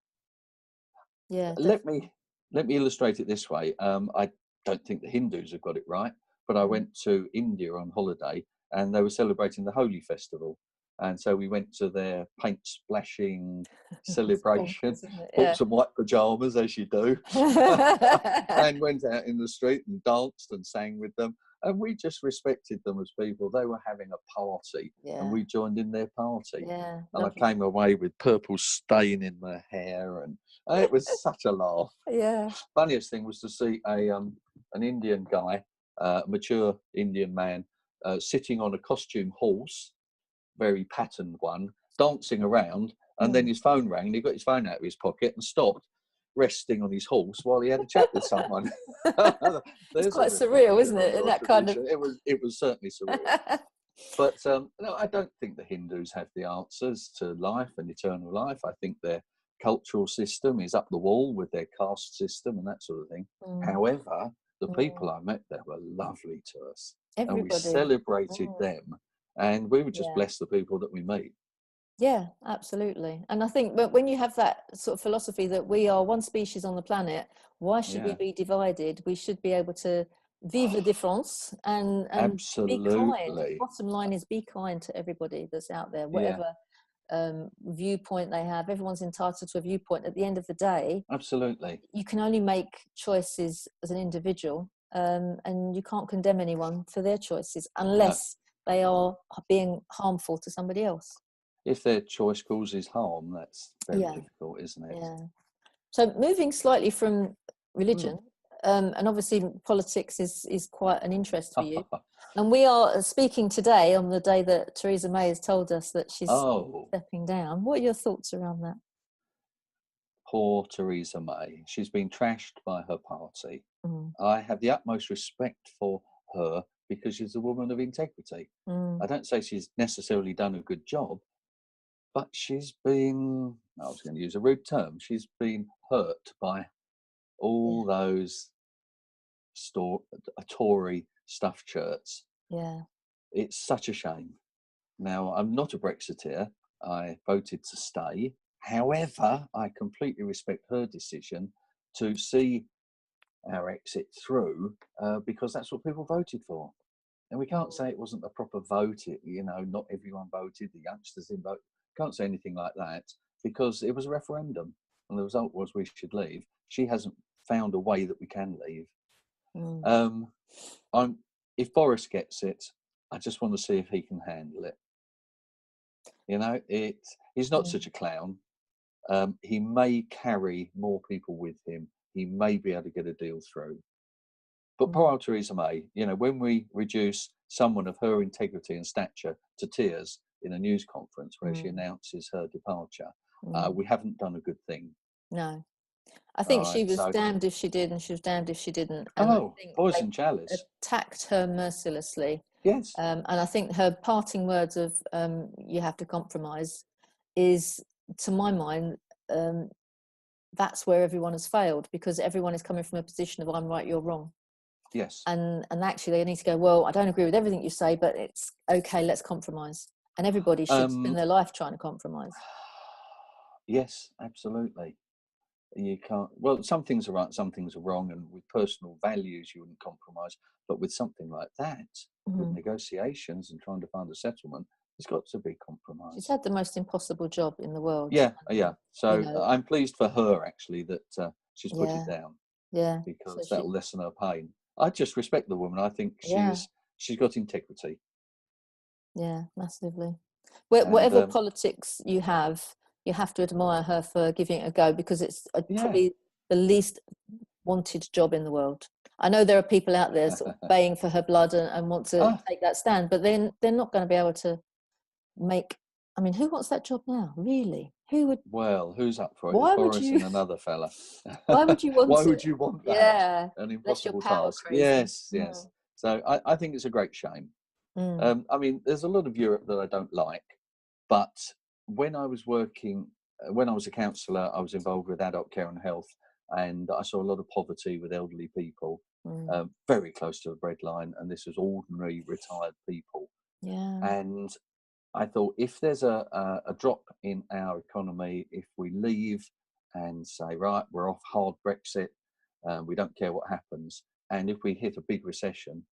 yeah, Let definitely. me let me illustrate it this way. I don't think the Hindus have got it right, but I Mm. went to India on holiday and they were celebrating the Holi festival, and so we went to their paint splashing It's celebration, bonkers, isn't it? bought Yeah. some white pajamas as you do, and went out in the street and danced and sang with them. And we just respected them as people. They were having a party, and Yeah. we joined in their party. Yeah. And I Lovely. came away with purple stain in my hair, and it was such a laugh. Yeah. Funniest thing was to see an Indian guy, mature Indian man, sitting on a costume horse, very patterned one, dancing around, and then Mm. his phone rang and he got his phone out of his pocket and stopped, resting on his horse while he had a chat with someone. It's There's a quite surreal, isn't reflection on it? In your that kind of. tradition. It was certainly surreal. But no, I don't think the Hindus have the answers to life and eternal life. I think their cultural system is up the wall with their caste system and that sort of thing. Mm, However, the people mm. I met there were lovely to us, and we Everybody. celebrated Mm, them, and we would just yeah. bless the people that we meet. Yeah, absolutely. And I think when you have that sort of philosophy that we are one species on the planet, why should we Yeah, be divided? We should be able to vive la différence and be kind. absolutely. Bottom line is be kind to everybody that's out there, Yeah, whatever viewpoint they have. Everyone's entitled to a viewpoint. At the end of the day, absolutely. you can only make choices as an individual, and you can't condemn anyone for their choices No, unless they are being harmful to somebody else. if their choice causes harm, that's very Yeah, difficult, isn't it? yeah. So moving slightly from Mm. religion, and obviously politics is quite an interest for you. And we are speaking today on the day that Theresa May has told us that she's Oh, stepping down. What are your thoughts around that? poor Theresa May. She's been trashed by her party. Mm, I have the utmost respect for her because she's a woman of integrity. mm, I don't say she's necessarily done a good job, but she's been, I was going to use a rude term, she's been hurt by yeah, all those Tory stuffed shirts. yeah, It's such a shame. Now, I'm not a Brexiteer. I voted to stay. However, I completely respect her decision to see our exit through because that's what people voted for. And we can't say it wasn't a proper vote. Not everyone voted. The youngsters didn't vote. Can't say anything like that because it was a referendum and the result was we should leave. She hasn't found a way that we can leave. mm, Um, I'm if Boris gets it, I just want to see if he can handle it. You know, he's not Mm, such a clown. He may carry more people with him. He may be able to get a deal through. But mm, poor old Theresa May, you know, when we reduce someone of her integrity and stature to tears in a news conference where she mm, announces her departure, mm. we haven't done a good thing. No. I All think she right. was So, damned if she did, and she was damned if she didn't. And I oh, think poison they chalice. attacked her mercilessly. Yes. And I think her parting words of "you have to compromise" is, to my mind, um, that's where everyone has failed, because everyone is coming from a position of "I'm right, you're wrong." Yes. And actually, they need to go, "Well, I don't agree with everything you say, but it's okay. Let's compromise." And everybody should spend Um, their life trying to compromise. yes, absolutely. You can't. Well, some things are right, some things are wrong, and with personal values, you wouldn't compromise. But with something like that, with Mhm. negotiations and trying to find a settlement, there's got to be She's compromise. had the most impossible job in the world. Yeah, And, yeah. you So know, I'm pleased for her actually that she's put it yeah, down yeah. So because that she, will lessen her pain. I just respect the woman. I think yeah, she's got integrity, yeah, massively. and Whatever politics you have to admire her for giving it a go, because it's yeah. probably the least wanted job in the world. I know there are people out there sort of baying for her blood and want to Ah, take that stand, but then they're not going to be able to make. I mean, who wants that job now? Really? Who would? well, who's up for it? It's Why would Boris you? and another fella. Why would you Why want would it? you want that? Yeah, An unless you're impossible power task. crazy. Yes, yes. Mm, So I think it's a great shame. mm, I mean, there's a lot of Europe that I don't like, but when I was working, when I was a counsellor, I was involved with adult care and health, and I saw a lot of poverty with elderly people, mm. very close to the breadline, and this was ordinary retired people. Yeah. And I thought if there's a drop in our economy, if we leave and say, right, we're off hard Brexit, we don't care what happens, and if we hit a big recession,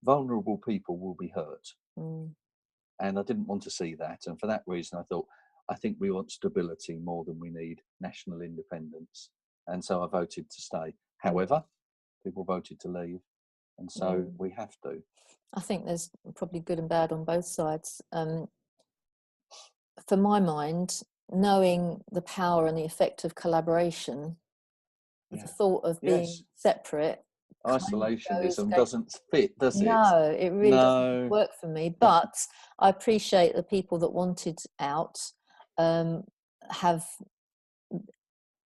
vulnerable people will be hurt. Mm, And I didn't want to see that. And for that reason, I thought, I think we want stability more than we need national independence. And so I voted to stay. mm, However, people voted to leave. And so mm. we have to. I think there's probably good and bad on both sides. For my mind, knowing the power and the effect of collaboration, the Yeah. thought of being Yes. separate kind of goes Isolationism against. doesn't fit, does it? No, it really doesn't No. work for me. But I appreciate the people that wanted out um, have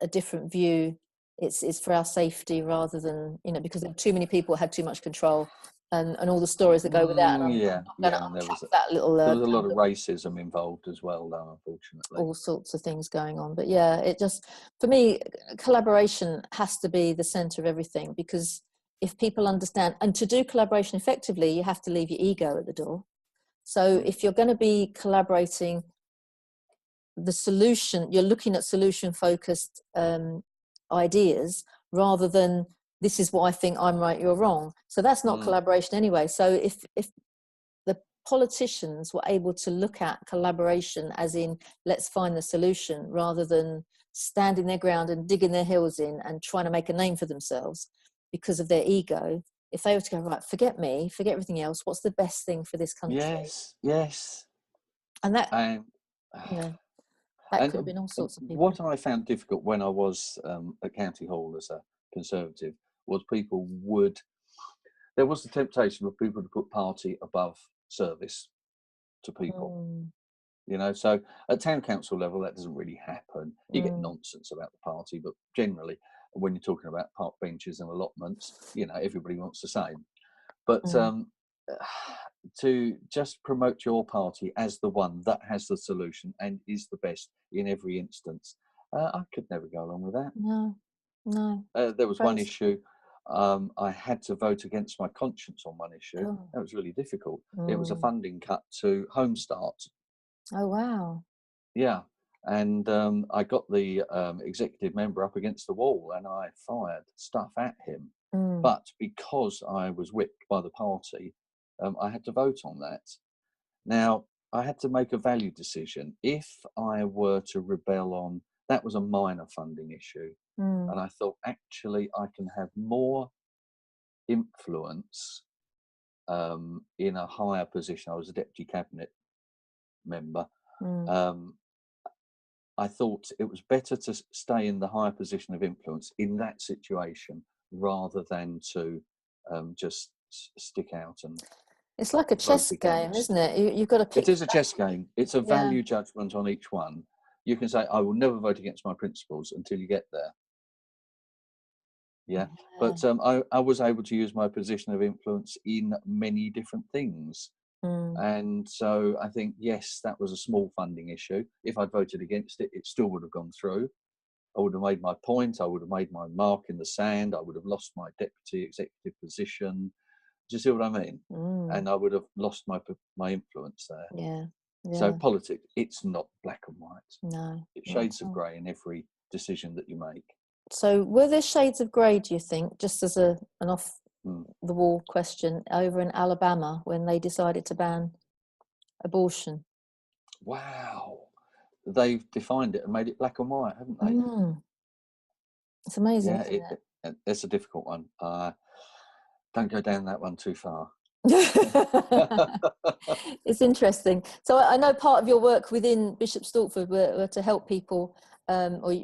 a different view. It's for our safety rather than, because there are too many people had too much control, and all the stories that go with that. And I'm Yeah, not going yeah. to And unpack that little there was a lot kind of of racism involved as well, though, unfortunately. all sorts of things going on. But yeah, it just, for me, collaboration has to be the center of everything, because if people understand, and to do collaboration effectively, you have to leave your ego at the door. So Mm, if you're going to be collaborating, the solution, you're looking at solution focused ideas rather than this is what I think, I'm right, you're wrong. So that's not mm, collaboration anyway. So if the politicians were able to look at collaboration as in let's find the solution rather than standing their ground and digging their heels in and trying to make a name for themselves because of their ego, if they were to go, right, forget me, forget everything else, what's the best thing for this country? yes, yes. And that, And you know, that And could have been all sorts of people. what I found difficult when I was at County Hall as a Conservative was there was the temptation for people to put party above service to people. Mm, You know, so at town council level, that doesn't really happen. You get mm, nonsense about the party, but generally, when you're talking about park benches and allotments, everybody wants the same. But mm, to just promote your party as the one that has the solution and is the best in every instance, I could never go along with that. no, no, There was one crazy. issue. I had to vote against my conscience on one issue. Oh, That was really difficult. It was a mm. funding cut to Home Start. Oh, wow. Yeah. And I got the executive member up against the wall and I fired stuff at him. Mm, But because I was whipped by the party, I had to vote on that. Now, I had to make a value decision. If I were to rebel on, that was a minor funding issue. mm, And I thought, actually, I can have more influence in a higher position. I was a deputy cabinet member. I thought it was better to stay in the higher position of influence in that situation rather than to just stick out and It's like a vote chess game, against. isn't it? You've got to It pick. is a chess game. It's a Yeah. value judgment on each one. You can say, I will never vote against my principles until you get there. Yeah. But I was able to use my position of influence in many different things. And so I think, yes, that was a small funding issue. If I'd voted against it, it still would have gone through. I would have made my point. I would have made my mark in the sand. I would have lost my deputy executive position. Do you see what I mean? And I would have lost my influence there. Yeah. So politics, it's not black and white. No. It's shades of grey in every decision that you make. So were there shades of grey, do you think, just as an off-the-wall question, over in Alabama when they decided to ban abortion? Wow. They've defined it and made it black and white, haven't they? It's amazing, Yeah, isn't it? it's a difficult one. Don't go down that one too far. It's interesting. So I know part of your work within Bishop Stortford were to help people or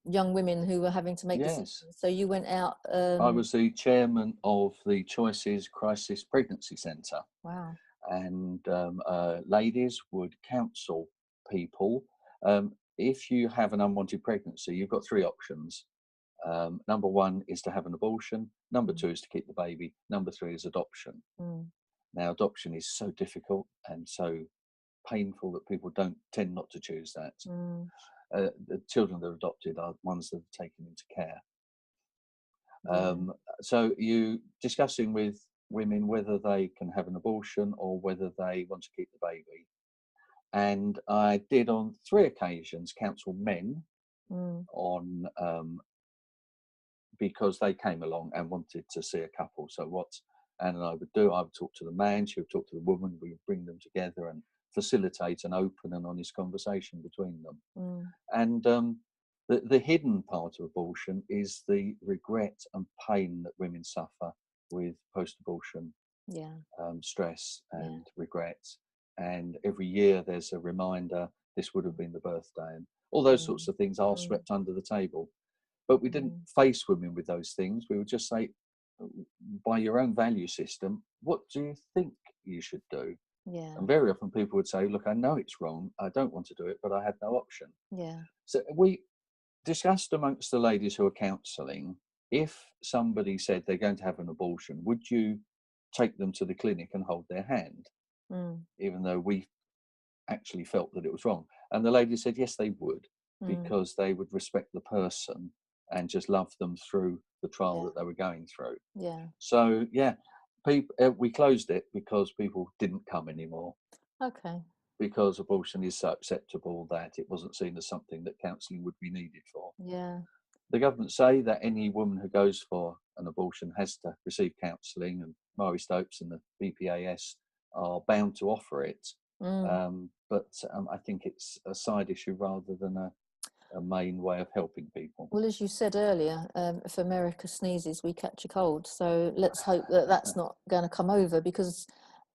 young women who were having to make decisions. So you went out. I was the chairman of the Choices Crisis Pregnancy Centre. Wow. And ladies would counsel people. If you have an unwanted pregnancy, you've got three options. Number one is to have an abortion. Number two is to keep the baby. Number three is adoption. Now, adoption is so difficult and so painful that people tend not to choose that. The children that are adopted are ones that are taken into care. So you discussing with women whether they can have an abortion or whether they want to keep the baby. And I did on 3 occasions counsel men on because they came along and wanted to see a couple. So what Anne and I would do, I would talk to the man, she would talk to the woman, we would bring them together and facilitate an open and honest conversation between them. And the hidden part of abortion is the regret and pain that women suffer with post-abortion stress and regret. And every year there's a reminder, this would have been the birthday. And all those sorts of things are swept under the table. But we didn't face women with those things. We would just say, by your own value system, what do you think you should do? And very often people would say, look, I know it's wrong. I don't want to do it, but I had no option. So we discussed amongst the ladies who are counselling, if somebody said they're going to have an abortion, would you take them to the clinic and hold their hand? Even though we actually felt that it was wrong. And the lady said, yes, they would, because they would respect the person and just love them through the trial that they were going through. So, we closed it because people didn't come anymore. Because abortion is so acceptable that it wasn't seen as something that counselling would be needed for. The government say that any woman who goes for an abortion has to receive counselling, and Marie Stopes and the BPAS are bound to offer it. But I think it's a side issue rather than a main way of helping people. Well, as you said earlier, if America sneezes, we catch a cold. So let's hope that that's not going to come over, because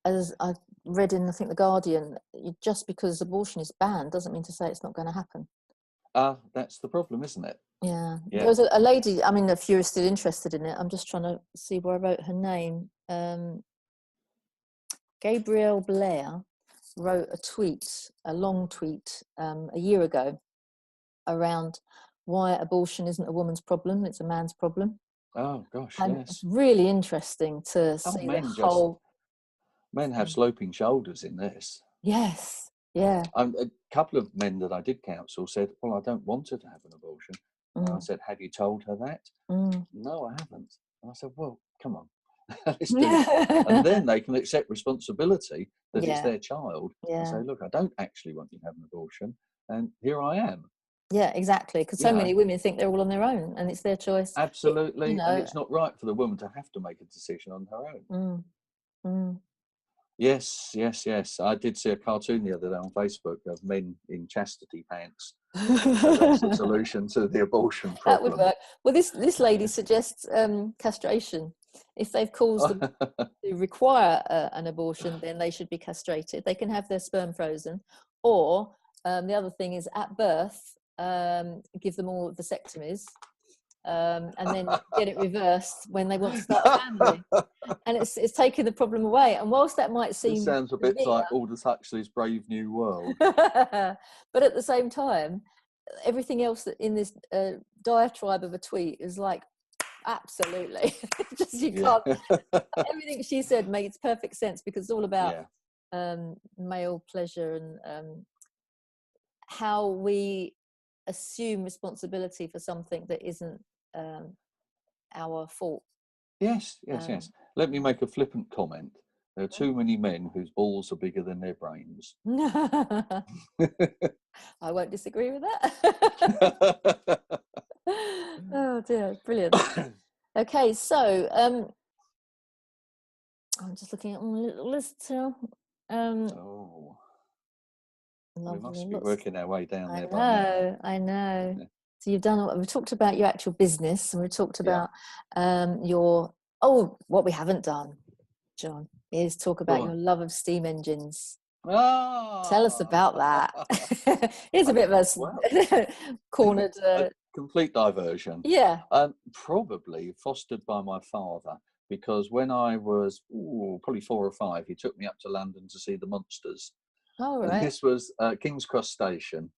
as I read in, I think, The Guardian, just because abortion is banned doesn't mean to say it's not going to happen. That's the problem, isn't it? There was a lady, I mean, if you're still interested in it, I'm just trying to see where I wrote her name. Gabrielle Blair wrote a long tweet a year ago around why abortion isn't a woman's problem, it's a man's problem. Oh gosh, and yes. It's really interesting to see the whole... Men have sloping shoulders in this. Yes, yeah. A couple of men that I did counsel said, well, I don't want her to have an abortion. And I said, have you told her that? No, I haven't. And I said, well, come on, let's do it. And then they can accept responsibility that it's their child and say, look, I don't actually want you to have an abortion, and here I am. Yeah, exactly. Because so many women think they're all on their own and it's their choice. Absolutely. And it's not right for the woman to have to make a decision on her own. Yes. I did see a cartoon the other day on Facebook of men in chastity pants. So that's the solution to the abortion problem. That would work. Well, this lady suggests castration. If they've caused them to require an abortion, then they should be castrated. They can have their sperm frozen, or The other thing is at birth, give them all vasectomies, and then get it reversed when they want to start a family. And it's taking the problem away. And whilst that might seem This sounds a bit like Aldous Huxley's Brave New World. but at the same time, everything else that in this diatribe of a tweet is like, absolutely. Just you can't. Everything she said makes perfect sense, because it's all about male pleasure and how we assume responsibility for something that isn't our fault. Yes. Let me make a flippant comment. There are too many men whose balls are bigger than their brains. I won't disagree with that. Oh dear, brilliant. Okay, so I'm just looking at my little list here. We must be working our way down there. I know. Yeah. So you've done. We've talked about your actual business, and we've talked about your. Oh, what we haven't done, John, is talk about your love of steam engines. Tell us about that. Here's a bit of a cornered. Complete diversion. Yeah. Probably fostered by my father, because when I was probably 4 or 5, he took me up to London to see the Monsters. Oh, right. And this was King's Cross Station,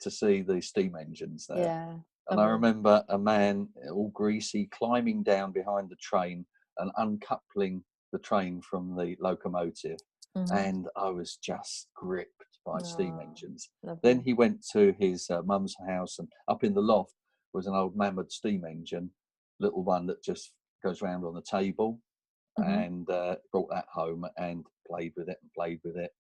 to see the steam engines there. Yeah. And I remember a man, all greasy, climbing down behind the train and uncoupling the train from the locomotive. Mm-hmm. And I was just gripped by steam engines. Lovely. Then he went to his mum's house, and up in the loft was an old Mammoth steam engine, little one that just goes round on the table, and brought that home and played with it.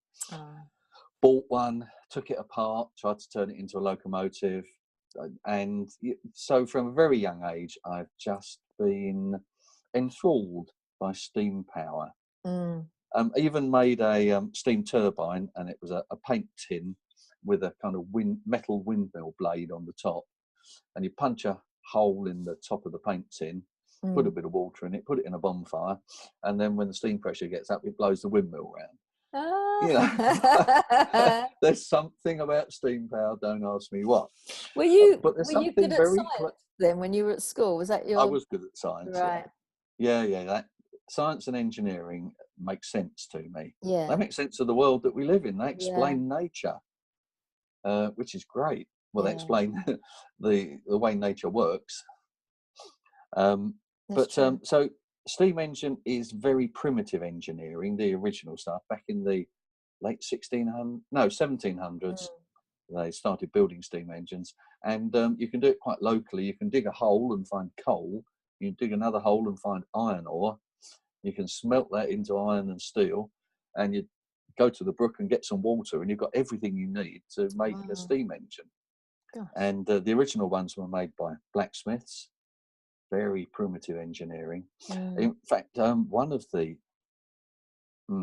Bought one, took it apart, tried to turn it into a locomotive. And so from a very young age, I've just been enthralled by steam power. Even made a steam turbine, and it was a paint tin with a kind of metal windmill blade on the top. And you punch a hole in the top of the paint tin, put a bit of water in it, put it in a bonfire, and then when the steam pressure gets up, it blows the windmill round. You know, there's something about steam power. Don't ask me what. Were you good at science then when you were at school? Was that your? I was good at science. Right. Yeah. That science and engineering makes sense to me. Yeah. They make sense of the world that we live in. They explain nature, which is great. Well, they explain the way nature works. So steam engine is very primitive engineering, the original stuff back in the late 1700s. They started building steam engines, and you can do it quite locally. You can dig a hole and find coal. You can dig another hole and find iron ore. You can smelt that into iron and steel, and you go to the brook and get some water, and you've got everything you need to make a steam engine. Gosh. And the original ones were made by blacksmiths. Very primitive engineering. In fact, one of the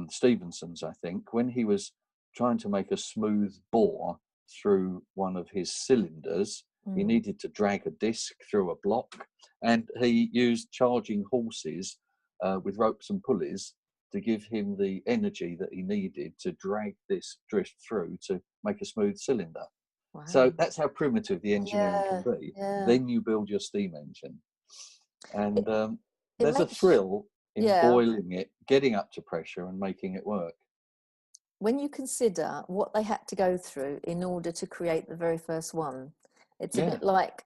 Stevensons, I think, when he was trying to make a smooth bore through one of his cylinders, he needed to drag a disc through a block, and he used charging horses with ropes and pulleys to give him the energy that he needed to drag this drift through to make a smooth cylinder. Wow. So that's how primitive the engineering can be. Then you build your steam engine. And there's a thrill in boiling it, getting up to pressure and making it work. When you consider what they had to go through in order to create the very first one, it's a bit like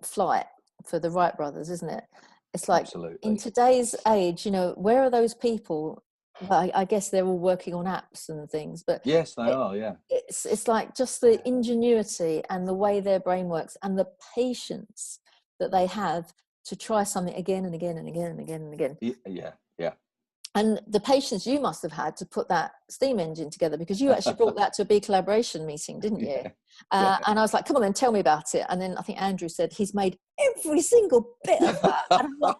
flight for the Wright brothers, isn't it? It's like, in today's age, you know, where are those people? Well, I guess they're all working on apps and things, but yes, they are. Yeah, it's like just the ingenuity and the way their brain works and the patience that they have to try something again and again and again and again and again. Yeah. And the patience you must have had to put that steam engine together, because you actually brought that to a BeCollaboration meeting, didn't you? And I was like, come on then, tell me about it. And then I think Andrew said he's made every single bit of that. And I'm like,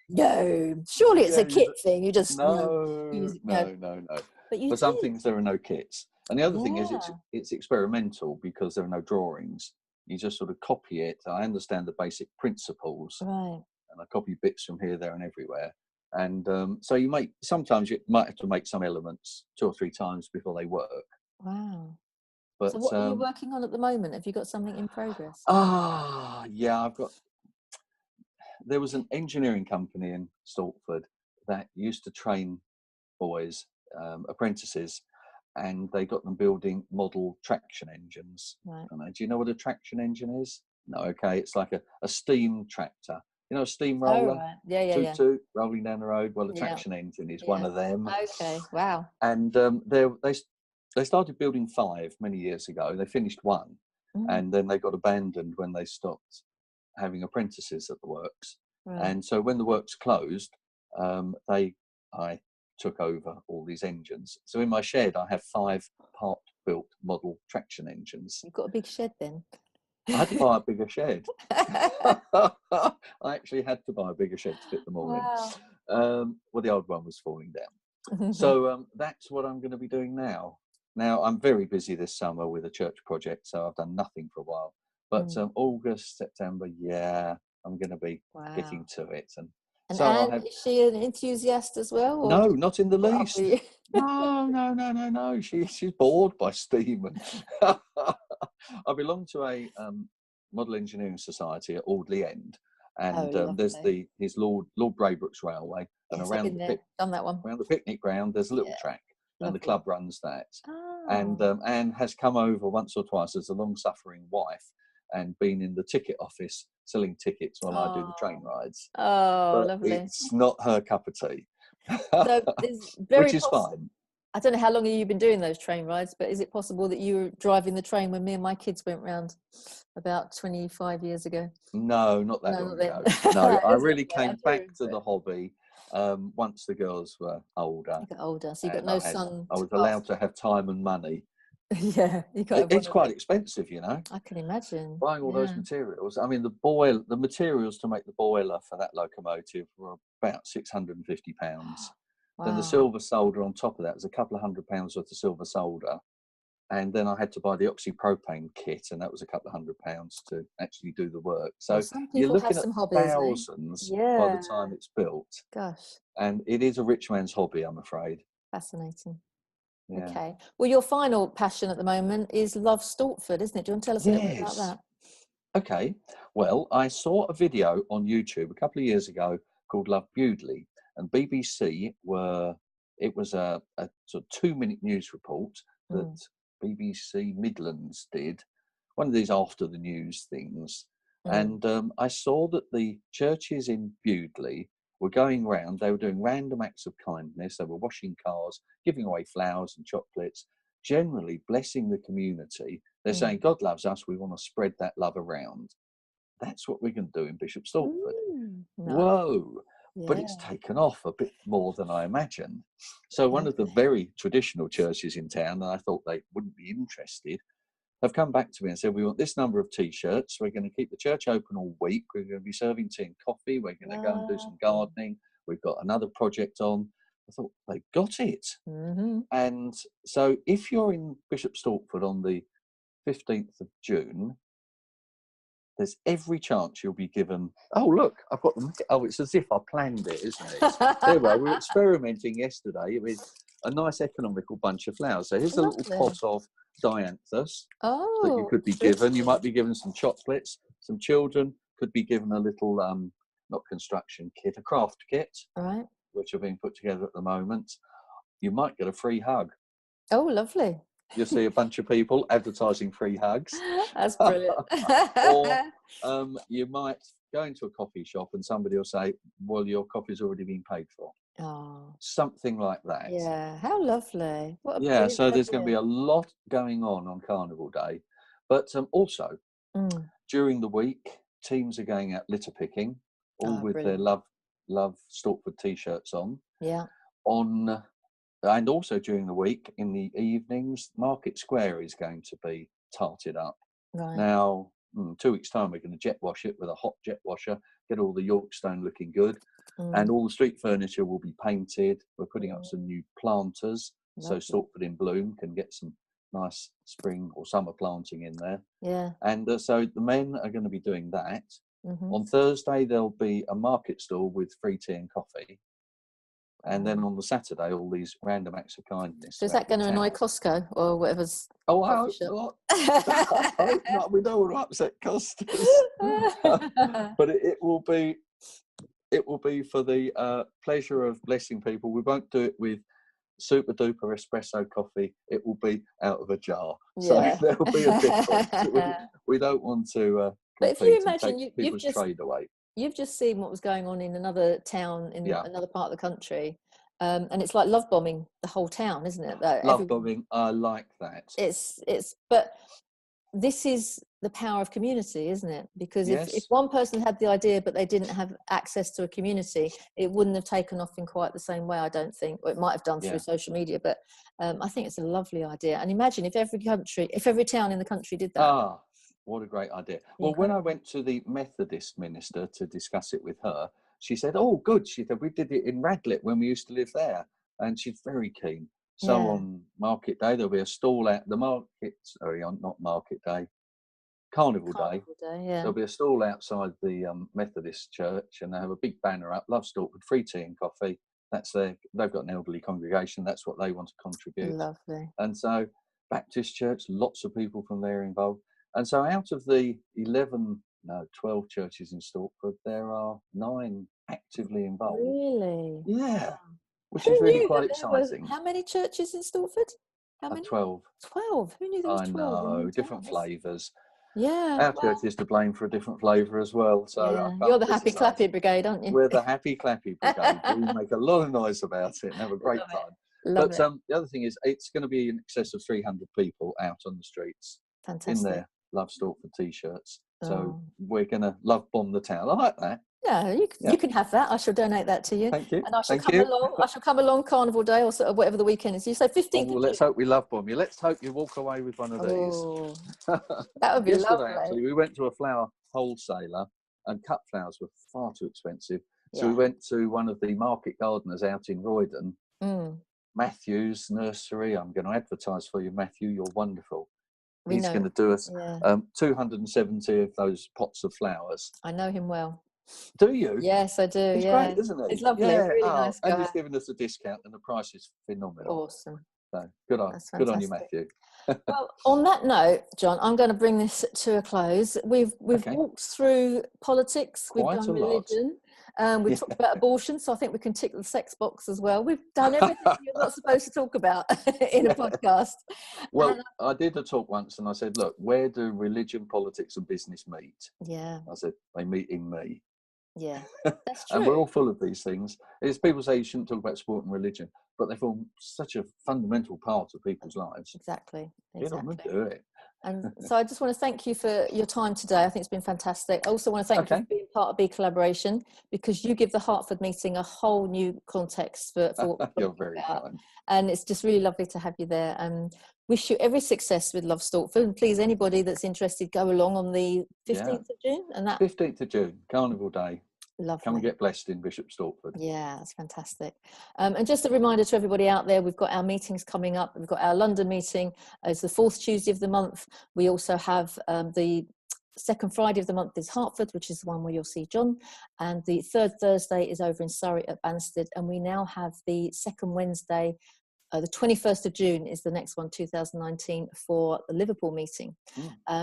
no, surely it's a kit thing. You just no. But for some things there are no kits. And the other thing is it's experimental, because there are no drawings. You just sort of copy it. I understand the basic principles, right? And I copy bits from here, there, and everywhere. And so sometimes you might have to make some elements 2 or 3 times before they work. Wow. But So what are you working on at the moment? Have you got something in progress? yeah, there was an engineering company in Stortford that used to train boys, apprentices, and they got them building model traction engines. Right. Do you know what a traction engine is? No, okay, it's like a steam tractor. You know, a steam Oh, roller, right. Yeah, yeah, toot yeah. toot, rolling down the road. Well, a Yeah, traction engine is one yeah. of them. Okay. Wow. And they started building 5 many years ago. They finished 1, Mm, and then they got abandoned when they stopped having apprentices at the works. right. And so when the works closed, I took over all these engines. So in my shed, I have 5 part-built model traction engines. You've got a big shed then. I had to buy a bigger shed. I actually had to buy a bigger shed to fit them all in. Wow. Well, the old one was falling down. So that's what I'm going to be doing now. Now, I'm very busy this summer with a church project, so I've done nothing for a while. But August, September, yeah, I'm going to be getting Wow. to it. And And so I'll Anne, have... is she an enthusiast as well, or No, just not in the put up with least. you? No. She's bored by steam. I belong to a model engineering society at Audley End, Oh, and there's lovely. his Lord Braybrook's Railway, and Yes, I've been there, done that one. around the picnic ground there's a little Yeah, track, and the lovely. club runs that. And Oh, Anne has come over once or twice as a long-suffering wife and been in the ticket office selling tickets while I do the train oh, rides. oh, But lovely. it's not her cup of tea, So it's very which is possible. fine. I don't know how long have you been doing those train rides, but is it possible that you were driving the train when me and my kids went round about 25 years ago? No, not that No, long not then. ago. No, I It's really lovely. I came do back to enjoy it. the hobby once the girls were older, You got older, so you got and no son I to was pass. allowed to have time and money. Yeah, you got to have one It's of quite them. expensive, you know, I can imagine. buying all those Yeah. materials. I mean, the materials to make the boiler for that locomotive were about £650. Then the Wow. silver solder on top of that was a couple of £100 worth of silver solder. And then I had to buy the oxypropane kit, and that was a couple of £100 to actually do the work. Well, So some you're people have looking at some hobbies, eh? thousands by the Yeah. time it's built. Gosh, And it is a rich man's hobby, I'm afraid. fascinating. Yeah. Okay. Well, your final passion at the moment is Love Stortford, isn't it? Do you want to tell us a little bit about Yes. that? Okay. Well, I saw a video on YouTube a couple of years ago called Love Bewdley, and BBC it was a sort of 2-minute news report that Mm, BBC Midlands did, one of these after the news things. mm, And I saw that the churches in Bewdley were going round, they were doing random acts of kindness, they were washing cars, giving away flowers and chocolates, generally blessing the community. They're mm. saying, God loves us, we want to spread that love around. That's what we're going to do in Bishop Stortford. Nice. Whoa! But Yeah, it's taken off a bit more than I imagined. So one of the lovely. very traditional churches in town, and I thought they wouldn't be interested, have come back to me and said, we want this number of T-shirts. We're going to keep the church open all week. We're going to be serving tea and coffee. We're going to go and do some Lovely. gardening. We've got another project on. I thought, they got it. Mm-hmm. And so if you're in Bishop Stortford on the 15th of June, there's every chance you'll be given. Oh, look, I've got them. Oh, it's as if I planned it, isn't it? There we are. We were experimenting yesterday with a nice economical bunch of flowers. So here's a little pot Lovely. of dianthus that you Oh, could be given. You might pretty. be given some chocolates. Some children could be given a little, not construction kit, a craft kit, All right. which are being put together at the moment. You might get a free hug. Oh, lovely. You'll see a bunch of people advertising free hugs. That's brilliant. Or you might go into a coffee shop and somebody will say, well, your coffee's already been paid for. Oh, Something like that. yeah. How lovely. What a Yeah, brilliant so there's going to be idea. a lot going on Carnival Day. But also, Mm. during the week, teams are going out litter picking, all Oh, with their brilliant. Love Stortford t-shirts on. Yeah. And also during the week, in the evenings, Market Square is going to be tarted up. Right. Now, 2 weeks' time, we're going to jet wash it with a hot jet washer, get all the Yorkstone looking good, and Mm. all the street furniture will be painted. We're putting up Mm. some new planters, so Lovely. Stortford in Bloom can get some nice spring or summer planting in there. Yeah. And so the men are going to be doing that. Mm-hmm. On Thursday, there'll be a market stall with free tea and coffee. And then on the Saturday, all these random acts of kindness. So is that going to annoy Costco or whatever's I coffee hope shop? not. I hope not. We don't want to upset customers. But it will be for the pleasure of blessing people. We won't do it with super duper espresso coffee. It will be out of a jar. Yeah. So there'll be a difference. We don't want to But if you compete and imagine take people's trade away. You've just seen what was going on in another town in Yeah. another part of the country, and it's like love bombing the whole town, isn't it? Love bombing, I like that. But this is the power of community, isn't it? Because if one person had the idea but they didn't have access to a community, it wouldn't have taken off in quite the same way, I don't think. Or it might have done through social media, but I think it's a lovely idea. And imagine if every town in the country did that. Ah, what a great idea. Well, when I went to the Methodist minister to discuss it with her, she said, oh, good. She said, we did it in Radlett when we used to live there. And she's very keen. So on Market Day, there'll be a stall at the market, not Market Day, Carnival Day. There'll be a stall outside the Methodist church, and they have a big banner up, Love Stortford, free tea and coffee. They've got an elderly congregation. That's what they want to contribute. Lovely. And so Baptist church, lots of people from there involved. And so out of the 12 churches in Stortford, there are 9 actively involved. Really? Yeah. Wow. Which is really quite exciting. How many churches in Stortford? How many? 12. 12? Who knew there was 12? I know, different flavours. Yeah. Our church is to blame for a different flavour as well. So you're the happy clappy brigade, aren't you? We're the happy clappy brigade. We make a lot of noise about it and have a great time. Love it. The other thing is, it's going to be in excess of 300 people out on the streets. Fantastic. In their Love Stortford t-shirts. So we're going to love bomb the town. I like that. Yeah, you can have that. I shall donate that to you. Thank you. And I shall come along Carnival Day or sort of whatever the weekend is. You say 15th. Well, let's hope we love bomb you. Let's hope you walk away with one of these. That would be Yesterday, lovely. actually, we went to a flower wholesaler, and cut flowers were far too expensive. So we went to one of the market gardeners out in Roydon, Matthew's Nursery. I'm going to advertise for you, Matthew. You're wonderful. He's going to do us 270 of those pots of flowers. I know him well. Do you? Yes, I do. He's great, isn't he? He's lovely. Really nice guy. And he's given us a discount, and the price is phenomenal. Awesome. So good on you, Matthew. Well, on that note, John, I'm going to bring this to a close. We've walked through politics. We've done religion. We've talked about abortion, so I think we can tick the sex box as well. We've done everything you're not supposed to talk about in a podcast. Well, I did a talk once, and I said, look, where do religion, politics and business meet? Yeah. I said, they meet in me. Yeah, that's true. And we're all full of these things. It's people say you shouldn't talk about sport and religion, but they form such a fundamental part of people's lives. Exactly. Get on and do it. And so I just want to thank you for your time today. I think it's been fantastic. I also want to thank you for being part of BeCollaboration, because you give the Hertford meeting a whole new context for what you're very kind. And it's just really lovely to have you there. And wish you every success with Love Stortford. And please, anybody that's interested, go along on the 15th of June. And that 15th of June, Carnival Day. Lovely. Come and get blessed in Bishop Stortford. Yeah, that's fantastic. And just a reminder to everybody out there, we've got our meetings coming up. We've got our London meeting. It's the 4th Tuesday of the month. We also have the second Friday of the month is Hertford, which is the one where you'll see John. And the 3rd Thursday is over in Surrey at Banstead. And we now have the second Wednesday, the 21st of June is the next one, 2019, for the Liverpool meeting.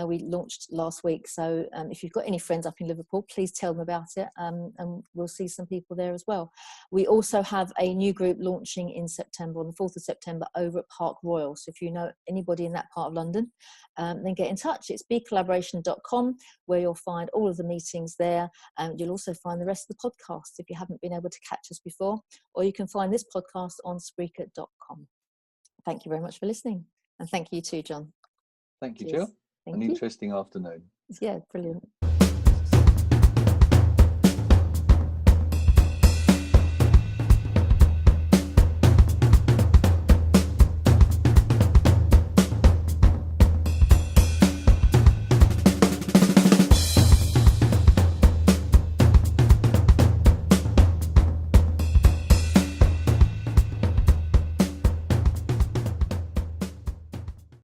We launched last week. So if you've got any friends up in Liverpool, please tell them about it. And we'll see some people there as well. We also have a new group launching in September, on the 4th of September, over at Park Royal. So if you know anybody in that part of London, then get in touch. It's BeCollaboration.com, where you'll find all of the meetings there. And you'll also find the rest of the podcast if you haven't been able to catch us before. Or you can find this podcast on Spreaker.com. Thank you very much for listening. And thank you too, John. Thank you, Jill. An interesting afternoon. Yeah, brilliant.